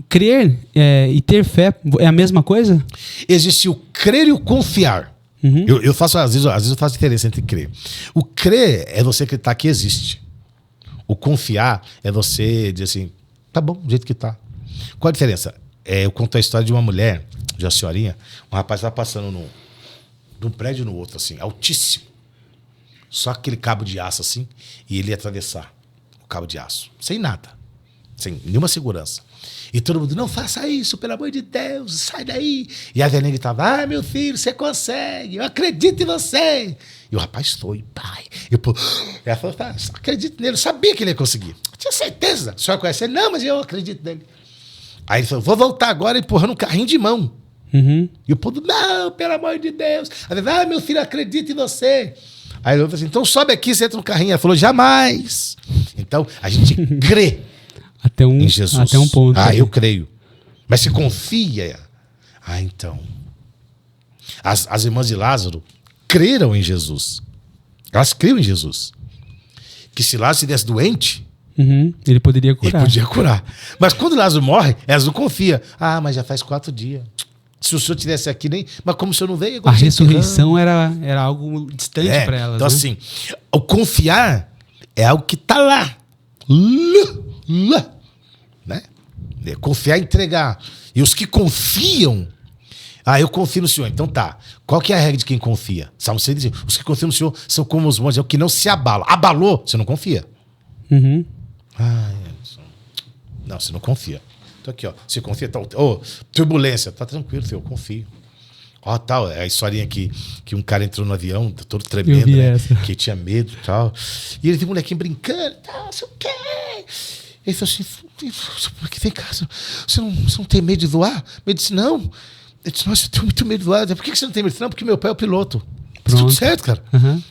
Crer e ter fé é a mesma coisa?
Existe o crer e o confiar. Eu faço, às vezes eu faço diferença entre crer. O crer é você acreditar que existe. O confiar é você dizer assim, tá bom, do jeito que tá. Qual a diferença? Eu conto a história de uma mulher, de uma senhorinha, um rapaz estava passando de um prédio no outro, assim, altíssimo. Só aquele cabo de aço assim, e ele ia atravessar o cabo de aço, sem nada, sem nenhuma segurança. E todo mundo, não faça isso, pelo amor de Deus, sai daí. E a velhinha gritava, meu filho, você consegue, eu acredito em você. E o rapaz foi, pai. Ela falou, acredito nele, eu sabia que ele ia conseguir. Eu tinha certeza, a senhora conhece ele? Não, mas eu acredito nele. Aí ele falou, vou voltar agora empurrando um carrinho de mão. E o povo, não, pelo amor de Deus. Ela falou, meu filho, acredito em você. Aí ele falou assim, então sobe aqui, você entra no carrinho. Ela falou, jamais. Então, a gente crê em Jesus.
Até um ponto.
Eu creio. Mas você confia? Então. As irmãs de Lázaro creram em Jesus. Elas criam em Jesus. Que se Lázaro estivesse doente,
ele poderia curar.
Ele podia curar. Mas quando Lázaro morre, elas não confiam. Mas já faz 4 dias. Se o senhor estivesse aqui, nem... Mas como o senhor não veio...
A ressurreição era algo distante para elas.
Então,
né?
assim, o confiar é algo que está lá. Né? Confiar é entregar. E os que confiam... eu confio no Senhor. Então tá. Qual que é a regra de quem confia? Salmo 6 diz, os que confiam no Senhor são como os montes, é o que não se abala. Abalou, você não confia. Não, você não confia. Então aqui, ó. Você confia, turbulência. Tá tranquilo, filho, eu confio. Tal, é a historinha que um cara entrou no avião, todo tremendo, né? Que tinha medo e tal. E ele viu um molequinho brincando, tal, sei o quê. Ele falou assim, vem cá, você não tem medo de voar? Ele disse, não. Ele disse, nossa, eu tenho muito medo de voar. Por que você não tem medo? Não, porque meu pai é o piloto. Tá tudo certo, cara.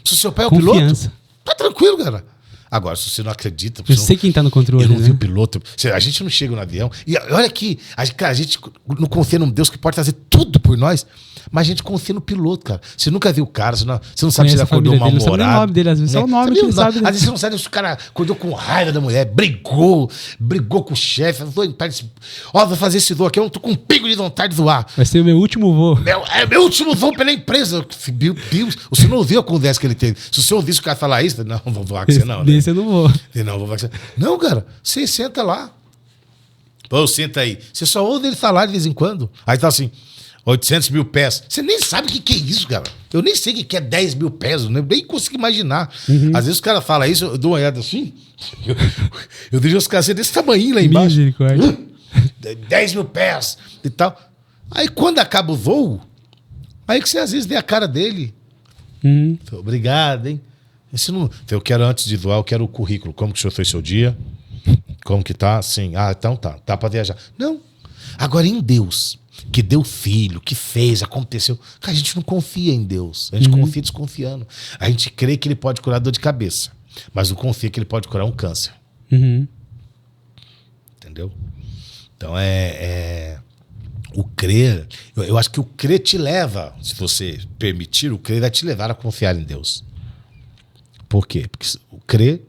Se o seu pai é o piloto, tá tranquilo, cara. Agora, se você não acredita...
Eu sei quem tá no controle,
eu não vi o piloto. A gente não chega no avião. E olha aqui, a gente não confia num Deus que pode fazer tudo por nós, mas a gente confia no piloto, cara. Você nunca viu o cara, você não sabe se ele acordou mal-humorado. Não sabe o nome
dele, às vezes é o nome que ele sabe.
Às vezes você não sabe se o cara acordou com raiva da mulher, brigou com o chefe, vou fazer esse voo aqui, eu não tô com um pico de vontade de voar.
Vai ser o meu último voo.
Meu último voo pela empresa. Meu Deus, você não ouviu a conversa que ele teve. Se você ouvisse o cara falar isso, não vou voar com você não, né?
Eu não vou.
Não, cara, você senta lá. Pô, senta aí. Você só ouve ele falar de vez em quando. Aí tá assim, 800 mil pés. Você nem sabe o que é isso, cara. Eu nem sei o que é 10 mil pés. Eu nem consigo imaginar. Às vezes os caras falam isso, eu dou uma olhada assim. Eu deixo os caras desse tamanho lá embaixo. 10 mil pés e tal. Aí quando acaba o voo, aí que você às vezes vê a cara dele. Obrigado, hein? Eu quero, antes de voar, eu quero o currículo. Como que o senhor fez seu dia? Como que tá? Sim. Então tá. Tá pra viajar. Não. Agora, em Deus, que deu filho, que fez, aconteceu. Cara, a gente não confia em Deus. A gente confia desconfiando. A gente crê que ele pode curar dor de cabeça, mas não confia que ele pode curar um câncer. Entendeu? Então, o crer... Eu acho que o crer te leva, se você permitir, o crer vai te levar a confiar em Deus. Por quê? Porque o crer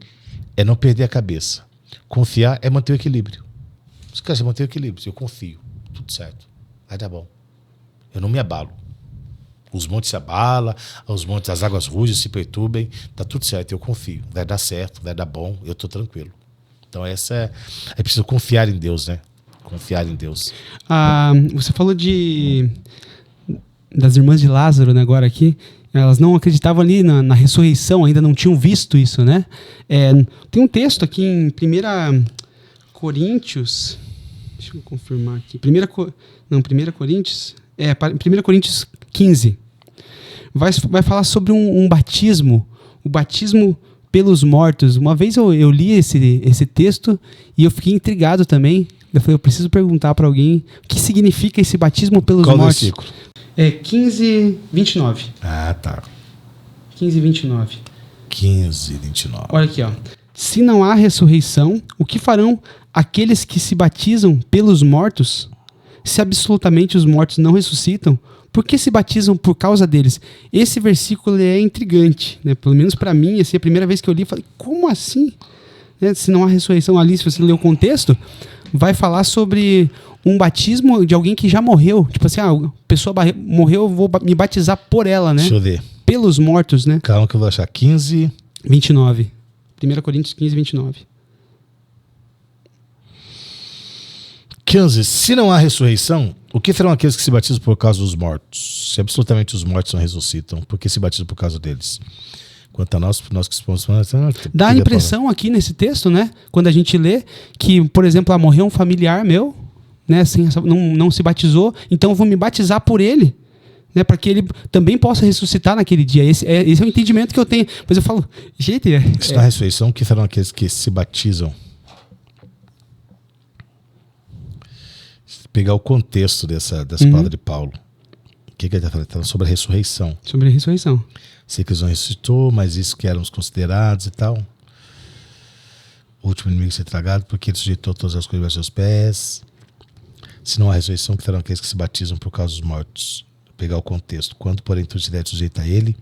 é não perder a cabeça. Confiar é manter o equilíbrio. Os caras manter o equilíbrio. Eu confio. Tudo certo. Vai dar bom. Eu não me abalo. Os montes se abalam, as águas rugem, se perturbem. Tá tudo certo. Eu confio. Vai dar certo, vai dar bom. Eu tô tranquilo. Então é preciso confiar em Deus, né? Confiar em Deus.
Você falou das irmãs de Lázaro, né, agora aqui. Elas não acreditavam ali na ressurreição, ainda não tinham visto isso, né? Tem um texto aqui em 1 Coríntios... Deixa eu confirmar aqui. 1 Coríntios... 1 Coríntios 15. Vai falar sobre um batismo. O batismo pelos mortos. Uma vez eu li esse texto e eu fiquei intrigado também. Eu falei, eu preciso perguntar para alguém o que significa esse batismo pelos
Qual
mortos.
versículo?
É 15:29.
Ah, tá.
15:29.
15:29.
Olha aqui, ó. Se não há ressurreição, o que farão aqueles que se batizam pelos mortos? Se absolutamente os mortos não ressuscitam, por que se batizam por causa deles? Esse versículo é intrigante, né? Pelo menos para mim, assim, a primeira vez que eu li, eu falei, como assim? Né? Se não há ressurreição ali, se você ler o contexto, vai falar sobre um batismo de alguém que já morreu. Tipo assim, a pessoa morreu, eu vou me batizar por ela, né?
Deixa eu ver.
Pelos mortos, né?
Calma que eu vou achar.
29. 1 Coríntios 15:29.
15. Se não há ressurreição, o que farão aqueles que se batizam por causa dos mortos? Se absolutamente os mortos não ressuscitam, por que se batizam por causa deles? Quanto a nós que expomos...
Dá a impressão aqui nesse texto, né? Quando a gente lê que, por exemplo, morreu um familiar meu, né? Não se batizou, então eu vou me batizar por ele, né? Para que ele também possa ressuscitar naquele dia. Esse é o entendimento que eu tenho. Mas eu falo, gente...
Se não há ressurreição, o que farão aqueles que se batizam? Pegar o contexto dessa palavra de Paulo. O que ele está falando? Está falando sobre a ressurreição.
Sobre a ressurreição.
Sei que eles não ressuscitou, mas isso que éramos considerados e tal. O último inimigo ser tragado, porque ele sujeitou todas as coisas aos seus pés. Se não há ressurreição, que farão aqueles que se batizam por causa dos mortos. Pegar o contexto. Quando, porém, tu estiver sujeito a ele,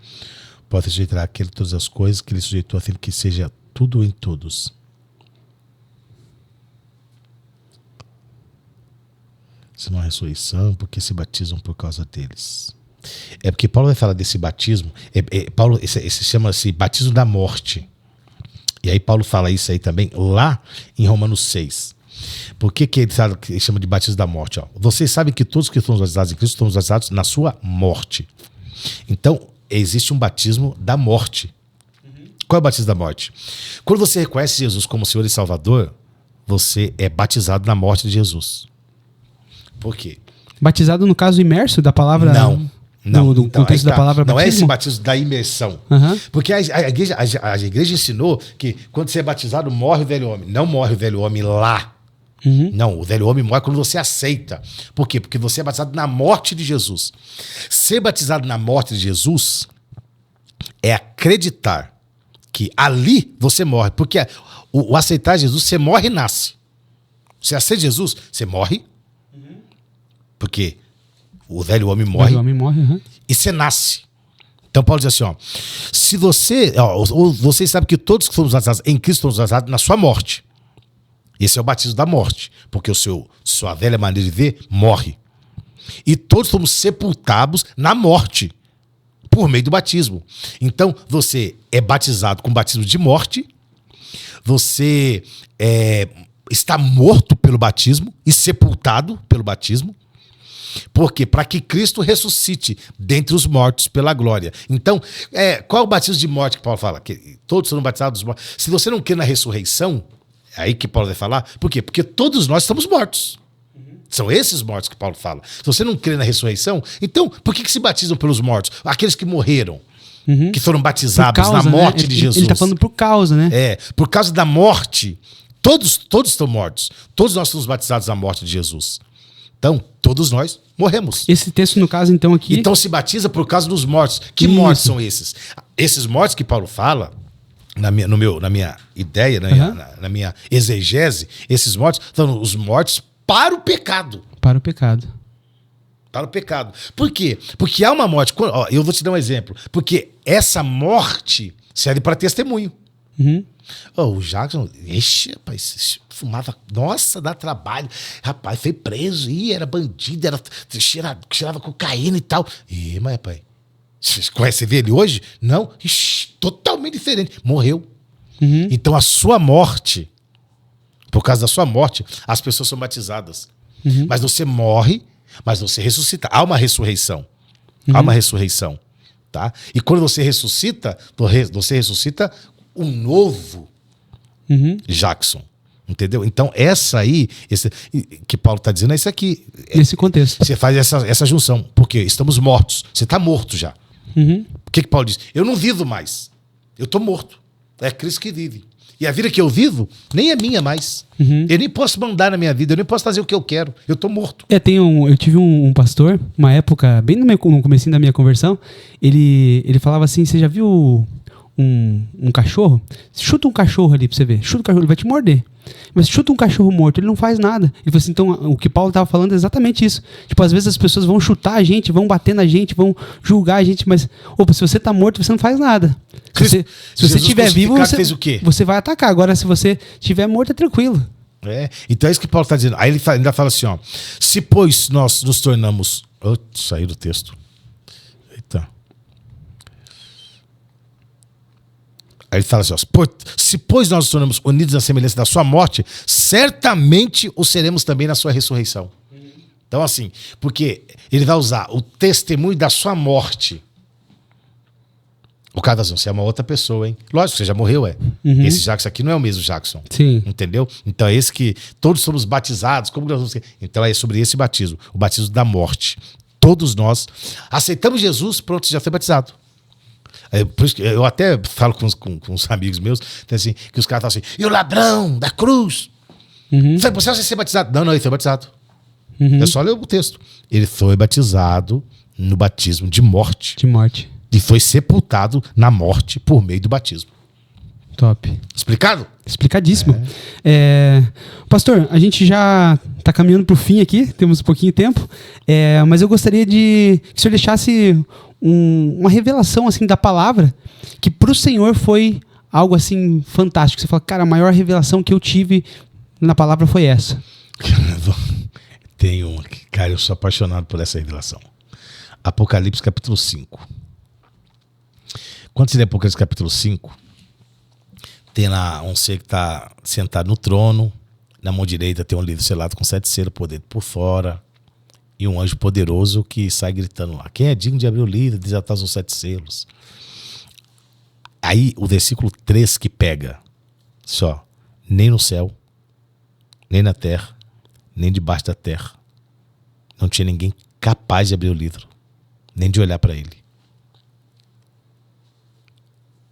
pode sujeitar aquele todas as coisas que ele sujeitou, a fim de que seja tudo em todos. Se não há ressurreição, porque se batizam por causa deles. É porque Paulo vai falar desse batismo. Paulo, esse chama-se batismo da morte. E aí Paulo fala isso aí também lá em Romanos 6. Por que ele chama de batismo da morte? Ó, vocês sabem que todos que estão batizados em Cristo estão batizados na sua morte. Então, existe um batismo da morte. Qual é o batismo da morte? Quando você reconhece Jesus como Senhor e Salvador, você é batizado na morte de Jesus. Por quê?
Batizado, no caso, imerso da palavra...
Não.
Do contexto da palavra batismo?
Não é esse batismo da imersão.
Uhum.
Porque a igreja ensinou que quando você é batizado, morre o velho homem. Não morre o velho homem lá. Uhum. Não, o velho homem morre quando você aceita. Por quê? Porque você é batizado na morte de Jesus. Ser batizado na morte de Jesus é acreditar que ali você morre. Porque o aceitar Jesus, você morre e nasce. Você aceita Jesus, você morre. Porque o velho homem morre. O velho
homem morre, uhum.
E você nasce. Então Paulo diz assim, ó, se você, vocês sabem que todos que fomos batizados em Cristo fomos batizados na sua morte. Esse é o batismo da morte, porque sua velha maneira de ver morre. E todos fomos sepultados na morte, por meio do batismo. Então você é batizado com batismo de morte, você está morto pelo batismo e sepultado pelo batismo. Por quê? Para que Cristo ressuscite dentre os mortos pela glória. Então, qual é o batismo de morte que Paulo fala? Que todos serão batizados dos mortos. Se você não crê na ressurreição, é aí que Paulo vai falar. Por quê? Porque todos nós estamos mortos. São esses mortos que Paulo fala. Se você não crê na ressurreição, então por que se batizam pelos mortos? Aqueles que morreram, que foram batizados na morte de Jesus.
Ele está falando por causa, né?
Por causa da morte. Todos estão mortos. Todos nós somos batizados na morte de Jesus. Então, todos nós morremos.
Esse texto, no caso, então, aqui...
Então, se batiza por causa dos mortos. Que mortos são esses? Esses mortos que Paulo fala, na minha ideia, na minha exegese, esses mortos são os mortos para o pecado.
Para o pecado.
Para o pecado. Por quê? Porque há uma morte... eu vou te dar um exemplo. Porque essa morte serve para testemunho.
Uhum.
O Jackson, rapaz, fumava, nossa, dá trabalho. Rapaz, foi preso, era bandido, cheirava cocaína e tal. Mas rapaz, você vê ele hoje? Não, totalmente diferente. Morreu. Uhum. Então a sua morte, por causa da sua morte, as pessoas são batizadas. Uhum. Mas você morre, mas você ressuscita. Há uma ressurreição. Há uma ressurreição. Tá? E quando você ressuscita um novo Jackson. Entendeu? Então, essa aí, que Paulo está dizendo, é isso aqui.
Nesse contexto.
Você faz essa junção. Porque estamos mortos. Você está morto já.
Uhum.
O que Paulo diz? Eu não vivo mais. Eu estou morto. É Cristo que vive. E a vida que eu vivo nem é minha mais. Eu nem posso mandar na minha vida, eu nem posso fazer o que eu quero. Eu tô morto.
Eu tive um pastor, uma época, bem no comecinho da minha conversão, ele falava assim, você já viu um cachorro? Chuta um cachorro ali pra você ver. Chuta o cachorro, ele vai te morder. Mas chuta um cachorro morto, ele não faz nada. Ele falou assim, então o que Paulo estava falando é exatamente isso. Tipo, às vezes as pessoas vão chutar a gente, vão bater na gente, vão julgar a gente, mas opa, se você tá morto, você não faz nada. Se você estiver vivo,
fez o quê?
Você vai atacar. Agora, se você estiver morto, é tranquilo.
Então é isso que Paulo está dizendo. Aí ele ainda fala assim, ó. Se, pois, nós nos tornamos... Saiu do texto. Eita. Aí ele fala assim, ó, se pois nós nos tornamos unidos na semelhança da sua morte, certamente o seremos também na sua ressurreição. Então assim, porque ele vai usar o testemunho da sua morte. O cara vai dizer, você é uma outra pessoa, hein? Lógico, você já morreu, Esse Jackson aqui não é o mesmo Jackson.
Sim.
Entendeu? Então é esse que todos somos batizados. Como nós vamos... Então é sobre esse batismo, o batismo da morte. Todos nós aceitamos Jesus, pronto, já foi batizado. Por isso que eu até falo com uns amigos meus, assim, que os caras falam assim, e o ladrão da cruz? Você vai ser batizado? Não, ele foi batizado. É só ler o texto. Ele foi batizado no batismo de morte.
De morte.
E foi sepultado na morte por meio do batismo.
Top.
Explicado?
Explicadíssimo. Pastor, a gente já está caminhando para o fim aqui, temos um pouquinho de tempo, mas eu gostaria que o senhor deixasse uma revelação assim da palavra, que para o Senhor foi algo assim fantástico. Você fala, cara, a maior revelação que eu tive na palavra foi essa.
Tem uma que, cara, eu sou apaixonado por essa revelação. Apocalipse capítulo 5. Quando você lê Apocalipse capítulo 5, tem lá um ser que está sentado no trono, na mão direita tem um livro selado com 7 selos por dentro e por fora, e um anjo poderoso que sai gritando lá, quem é digno de abrir o livro e desatar os 7 selos? Aí o versículo 3 que pega, só, nem no céu, nem na terra, nem debaixo da terra, não tinha ninguém capaz de abrir o livro, nem de olhar para ele.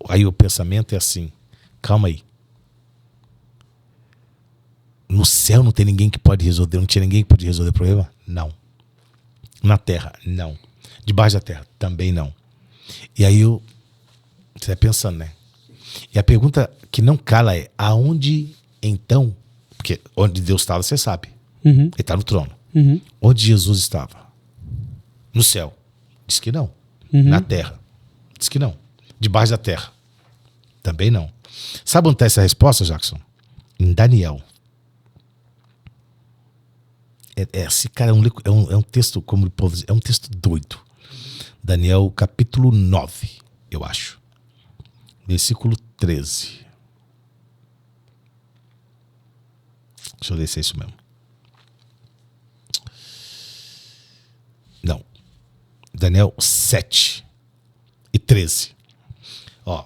Aí o pensamento é assim, calma aí. No céu não tem ninguém que pode resolver, não tinha ninguém que pode resolver o problema? Não. Na terra? Não. Debaixo da terra? Também não. E aí você vai pensando, né? E a pergunta que não cala é, aonde então, porque onde Deus estava, você sabe. Ele está no trono. Onde Jesus estava? No céu? Diz que não. Na terra? Diz que não. Debaixo da terra? Também não. Sabe onde está essa resposta, Jackson? Em Daniel. Esse cara é um texto, como o povo diz, é um texto doido. Daniel capítulo 9, eu acho. Versículo 13. Deixa eu ver se é isso mesmo. Não. Daniel 7 e 13. Ó,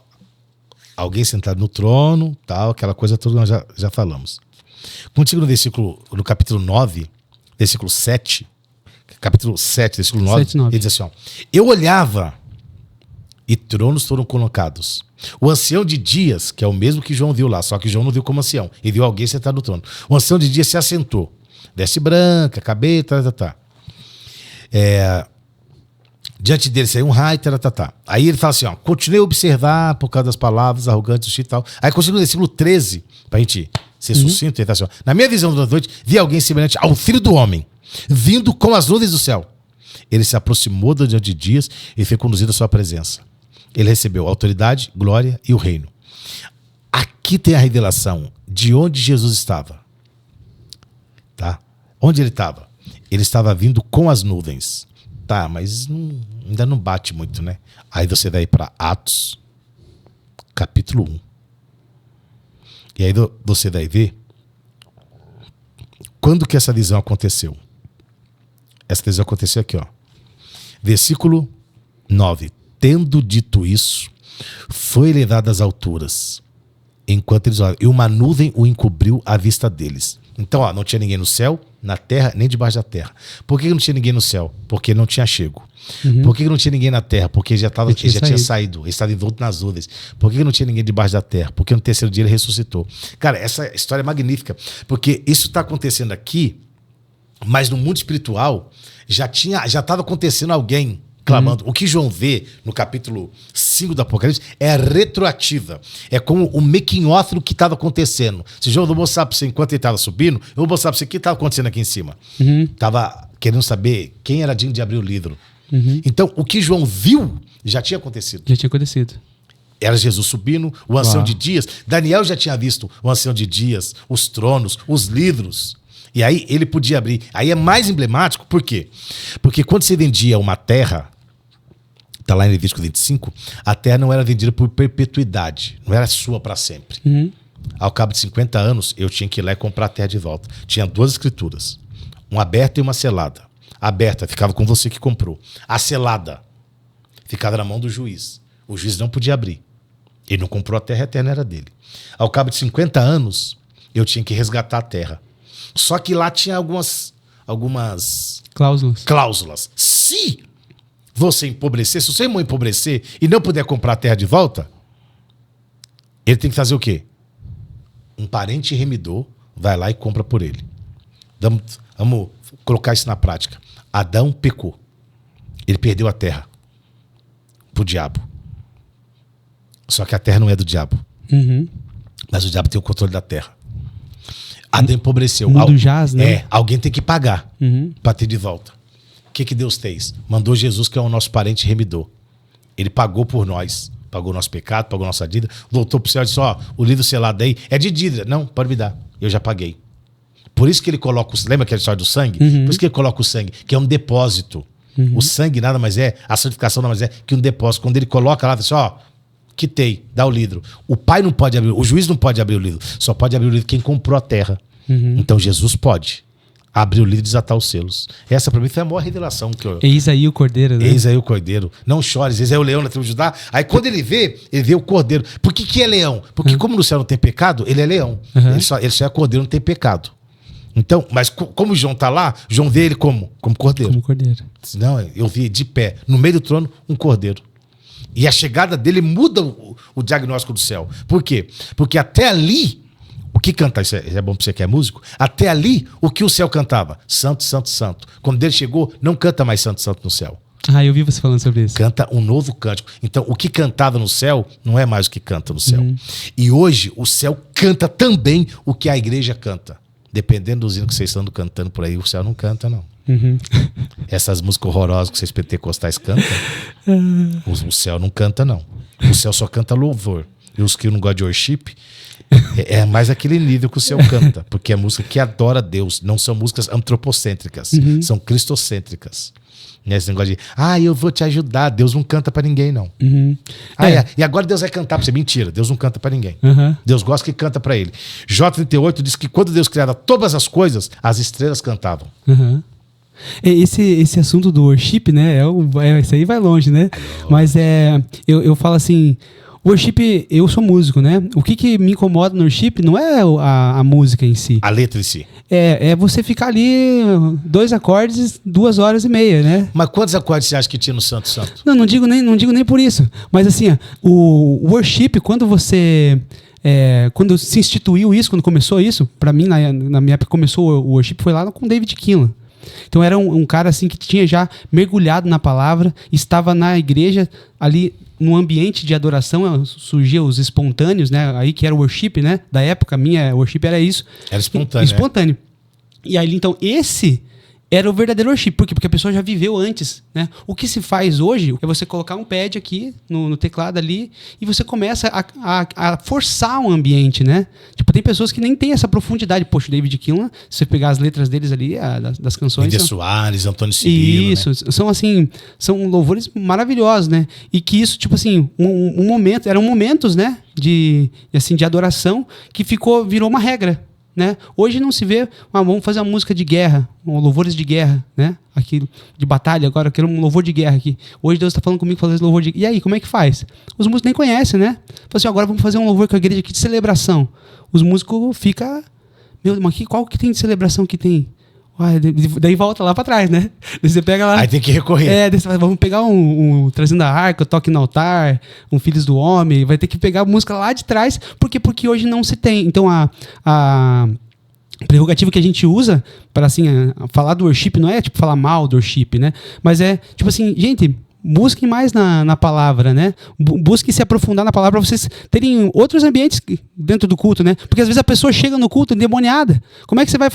alguém sentado no trono, tal, aquela coisa toda nós já falamos. Contigo no capítulo 9, versículo 7, capítulo 7, versículo 9,
7, 9.
ele diz assim, ó, eu olhava e tronos foram colocados. O ancião de dias, que é o mesmo que João viu lá, só que João não viu como ancião, ele viu alguém sentado no trono. O ancião de dias se assentou, veste branca, cabelo, diante dele saiu um raio, Aí ele fala assim, ó, continuei a observar por causa das palavras arrogantes e tal. Aí continua no versículo 13, pra gente ser sucinto, ele fala assim, ó, na minha visão durante a noite, vi alguém semelhante ao Filho do Homem, vindo com as nuvens do céu. Ele se aproximou diante de dias e foi conduzido à sua presença. Ele recebeu a autoridade, glória e o reino. Aqui tem a revelação de onde Jesus estava. Tá? Onde ele estava? Ele estava vindo com as nuvens. Tá, mas ainda não bate muito, né? Aí você vai para Atos, capítulo 1. E aí você vai ver quando que essa visão aconteceu. Essa visão aconteceu aqui, ó. Versículo 9. Tendo dito isso, foi elevado às alturas, enquanto eles olhavam, e uma nuvem o encobriu à vista deles. Então, ó, não tinha ninguém no céu, na terra, nem debaixo da terra. Por que não tinha ninguém no céu? Porque não tinha chego. Por que não tinha ninguém na terra? Porque já tinha saído. Ele estava envolto nas nuvens. Por que não tinha ninguém debaixo da terra? Porque no terceiro dia ele ressuscitou. Cara, essa história é magnífica. Porque isso está acontecendo aqui, mas no mundo espiritual já estava acontecendo alguém clamando. O que João vê no capítulo 5 do Apocalipse é retroativa. É como o making off do que estava acontecendo. Se João não mostrar para você enquanto ele estava subindo, eu vou mostrar para você o que estava acontecendo aqui em cima. Estava querendo saber quem era digno de abrir o livro. Então, o que João viu já tinha acontecido.
Já tinha acontecido.
Era Jesus subindo, o ancião de dias. Daniel já tinha visto o ancião de dias, os tronos, os livros. E aí ele podia abrir. Aí é mais emblemático, por quê? Porque quando você vendia uma terra, está lá em Levítico 25, a terra não era vendida por perpetuidade, não era sua para sempre. Ao cabo de 50 anos, eu tinha que ir lá e comprar a terra de volta. Tinha 2 escrituras, uma aberta e uma selada. A aberta ficava com você que comprou. A selada ficava na mão do juiz. O juiz não podia abrir. Ele não comprou a terra não era dele. Ao cabo de 50 anos, eu tinha que resgatar a terra. Só que lá tinha algumas cláusulas. Se você empobrecer, se o seu irmão empobrecer e não puder comprar a terra de volta, ele tem que fazer o quê? Um parente remidor vai lá e compra por ele. Vamos colocar isso na prática. Adão pecou. Ele perdeu a terra pro diabo. Só que a terra não é do diabo. Mas o diabo tem o controle da terra. Adão empobreceu. Alguém tem que pagar para ter de volta. O que Deus fez? Mandou Jesus, que é o nosso parente remidor. Ele pagou por nós. Pagou o nosso pecado, pagou nossa dívida. Voltou pro céu e disse, o livro selado aí é de dívida. Não, pode me dar. Eu já paguei. Por isso que ele coloca lembra aquela história do sangue? Por isso que ele coloca o sangue, que é um depósito. O sangue nada mais é, a santificação nada mais é que um depósito. Quando ele coloca lá, diz quitei, dá o livro. O pai não pode abrir, o juiz não pode abrir o livro. Só pode abrir o livro quem comprou a terra. Então Jesus pode abrir o livro e desatar os selos. Essa pra mim foi a maior revelação que eu...
Eis aí o cordeiro, né?
Eis aí o cordeiro. Não chores, eis aí o leão na tribo de Judá. Aí quando ele vê o cordeiro. Por que é leão? Porque como no céu não tem pecado, ele é leão. Ele só é cordeiro, não tem pecado. Então, mas como o João tá lá, João vê ele como cordeiro. Como cordeiro. Não, eu vi de pé, no meio do trono, um cordeiro. E a chegada dele muda o diagnóstico do céu. Por quê? Porque até ali, o que canta, isso é bom pra você que é músico, até ali, o que o céu cantava? Santo, santo, santo. Quando ele chegou, não canta mais santo, santo no céu.
Eu vi você falando sobre isso.
Canta um novo cântico. Então, o que cantava no céu não é mais o que canta no céu. E hoje, o céu canta também o que a igreja canta. Dependendo dos hinos que vocês estão cantando por aí, o céu não canta, não. Essas músicas horrorosas que vocês pentecostais cantam, o céu não canta, não. O céu só canta louvor. E os que não gostam de worship, é mais aquele nível que o céu canta. Porque é música que adora Deus. Não são músicas antropocêntricas, são cristocêntricas. Esse negócio de, eu vou te ajudar. Deus não canta pra ninguém, não. E agora Deus vai cantar pra você. Mentira, Deus não canta pra ninguém. Deus gosta que canta pra ele. J38 diz que quando Deus criava todas as coisas, as estrelas cantavam.
Esse assunto do worship, né? Isso aí vai longe, né? Mas eu falo assim... Worship, eu sou músico, né? O que me incomoda no worship não é a música em si.
A letra em si.
É você ficar ali 2 acordes, 2 horas e meia, né?
Mas quantos acordes você acha que tinha no Santo Santo?
Não digo nem por isso. Mas assim, o worship, quando você... quando se instituiu isso, quando começou isso, pra mim, na minha época, começou o worship, foi lá com David Keelan. Então era um cara assim que tinha já mergulhado na palavra, estava na igreja ali no ambiente de adoração, surgiam os espontâneos, né? Aí que era o worship, né? Da época minha, worship era isso.
Era espontâneo.
Espontâneo. E aí então esse era o verdadeiro worship. Por quê? Porque a pessoa já viveu antes, né? O que se faz hoje é você colocar um pad aqui no teclado ali e você começa a forçar um ambiente, né? Tipo, tem pessoas que nem têm essa profundidade. Poxa, o David Keelan, se você pegar as letras deles ali, das canções...
Eder Soares, Antônio Cirilo,
isso,
né?
São assim, são louvores maravilhosos, né? E que isso, tipo assim, um momento, eram momentos, né? De adoração que virou uma regra. Né? Hoje não se vê, vamos fazer uma música de guerra, louvores de guerra, né? Aqui, de batalha, agora eu quero um louvor de guerra aqui. Hoje Deus está falando comigo, falando esse louvor de guerra. E aí, como é que faz? Os músicos nem conhecem, né? Fala assim, agora vamos fazer um louvor com a igreja aqui de celebração. Os músicos ficam, meu, mas qual que tem de celebração que tem? Uai, daí volta lá pra trás, né? Daí você pega lá...
Aí tem que recorrer.
Daí você fala, vamos pegar Trazendo a Arca, Toque no Altar, Filhos do Homem, vai ter que pegar a música lá de trás, porque hoje não se tem. Então a prerrogativa que a gente usa para assim, falar do worship não é tipo falar mal do worship, né? Mas é tipo assim, gente... Busquem mais na palavra, né? Busquem se aprofundar na palavra para vocês terem outros ambientes dentro do culto, né? Porque às vezes a pessoa chega no culto endemoniada. Como é que você vai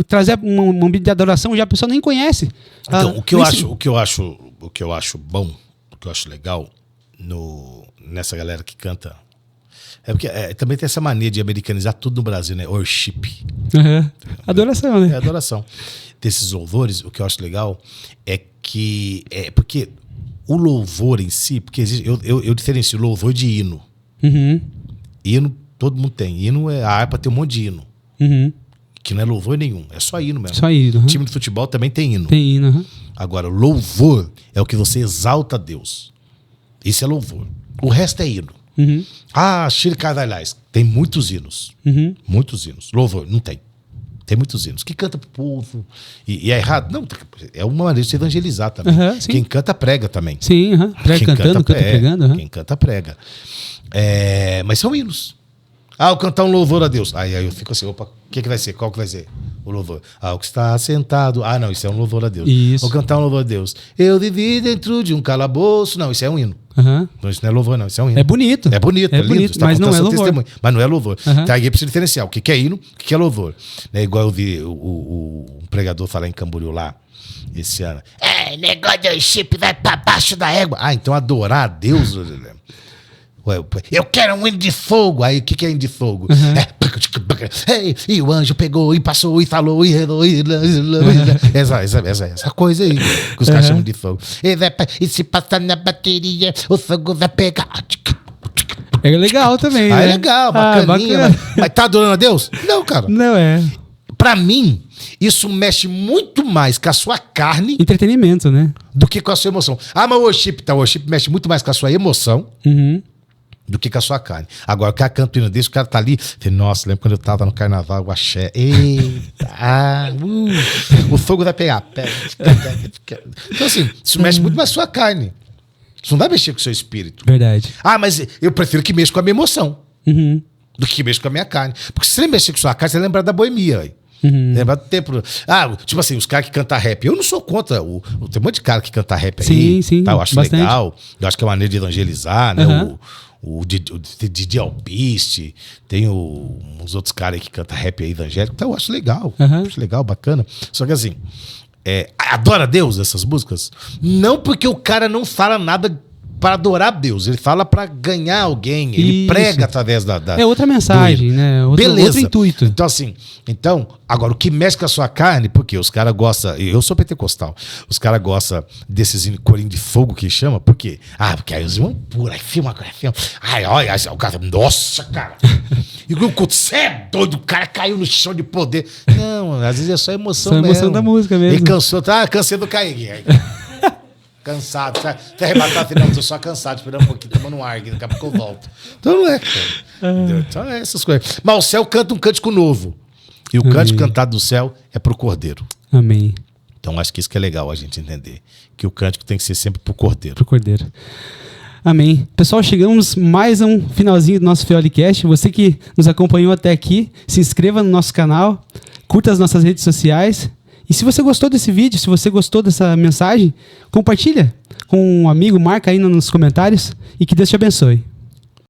trazer um ambiente de adoração já a pessoa nem conhece?
Então, o que eu acho bom, o que eu acho legal nessa galera que canta, é porque também tem essa mania de americanizar tudo no Brasil, né? Worship.
Uhum. Adoração, né?
É adoração. Desses louvores, o que eu acho legal é que porque o louvor em si, porque eu diferencio louvor de hino.
Uhum.
Hino, todo mundo tem. Hino, a harpa tem um monte de hino.
Uhum.
Que não é louvor nenhum, é só hino mesmo.
Só hino. Uhum.
Time de futebol também tem hino.
Tem hino. Uhum.
Agora, louvor é o que você exalta a Deus. Isso é louvor. O resto é hino.
Uhum.
Shiri Carvalhais. Tem muitos hinos.
Uhum.
Muitos hinos. Louvor, não tem. Tem muitos hinos. Que canta pro povo. E é errado? Não, é uma maneira de se evangelizar também.
Uhum,
quem canta, prega também.
Sim, prega cantando, canta pregando. Uhum.
Quem canta, prega. Mas são hinos. Eu cantar um louvor a Deus. Aí eu fico assim, opa, o que vai ser? Qual que vai ser o louvor? O que está sentado. Não, isso é um louvor a Deus.
Isso.
Vou cantar um louvor a Deus. Eu vivi dentro de um calabouço. Não, isso é um hino.
Uhum.
Não, isso não é louvor, não. Isso é um hino.
É bonito.
É bonito, é lindo.
Mas não é louvor.
Testemunho, mas não é louvor.
Uhum.
Tá, aí precisa diferenciar o que é hino, o que é louvor. Igual eu vi um pregador falar em Camboriú lá, esse ano. Negócio de chip vai pra baixo da égua. Então adorar a Deus... Eu quero um hino de fogo. Aí o que é hino de fogo?
Uhum.
E o anjo pegou e passou e falou e essa coisa aí que os caras chamam de fogo. E se passar na bateria, o fogo vai pegar.
É legal também, né?
É legal, bacaninha. Mas tá adorando a Deus? Não, cara.
Não é.
Pra mim, isso mexe muito mais com a sua carne...
Entretenimento, né?
...do que com a sua emoção. Mas o worship mexe muito mais com a sua emoção...
Uhum.
...do que com a sua carne. Agora, o cara canta o hino desse, o cara tá ali... Nossa, lembra quando eu tava no carnaval, o axé... Eita! O fogo vai pegar. Então, assim, isso mexe muito mais com a sua carne. Isso não vai mexer com o seu espírito.
Verdade.
Mas eu prefiro que mexa com a minha emoção...
Uhum.
...do que mexa com a minha carne. Porque se você mexer com a sua carne, você vai lembrar da boemia, aí.
Uhum.
Lembra do tempo. Tipo assim, os caras que cantam rap. Eu não sou contra. Tem um monte de cara que canta rap aí.
Sim,
tá, eu acho
bastante.
Legal. Eu acho que é uma maneira de evangelizar, né?
Uhum.
O Didi Alpiste. Tem uns outros caras aí que cantam rap aí evangélico. Então eu acho legal.
Uhum.
Acho legal, bacana. Só que assim, adora Deus essas músicas? Não porque o cara não fala nada para adorar Deus, ele fala para ganhar alguém, ele prega através da
é outra mensagem, né?
Beleza.
Outro intuito.
Então assim, agora o que mexe com a sua carne, porque os caras gostam, eu sou pentecostal, os caras gostam desses corinhos de fogo que chama, por quê? Porque aí os irmãos pulam, aí filma, olha, o cara, nossa, cara, e você é doido, o cara caiu no chão de poder. Não, às vezes é só emoção mesmo.
Só emoção da música mesmo.
Ele cansou, cansei do Kaique. Cansado, até arrebatar, não, tô só cansado, esperando um pouquinho, tomando um ar, daqui a pouco eu volto. Então não é, cara. Então é essas coisas. Mas o céu canta um cântico novo. E o cântico cantado do céu é pro Cordeiro.
Amém.
Então acho que isso que é legal a gente entender. Que o cântico tem que ser sempre pro Cordeiro.
Pro Cordeiro. Amém. Pessoal, chegamos mais a um finalzinho do nosso Feolicast. Você que nos acompanhou até aqui, se inscreva no nosso canal, curta as nossas redes sociais. E se você gostou desse vídeo, se você gostou dessa mensagem, compartilha com um amigo, marca aí nos comentários e que Deus te abençoe.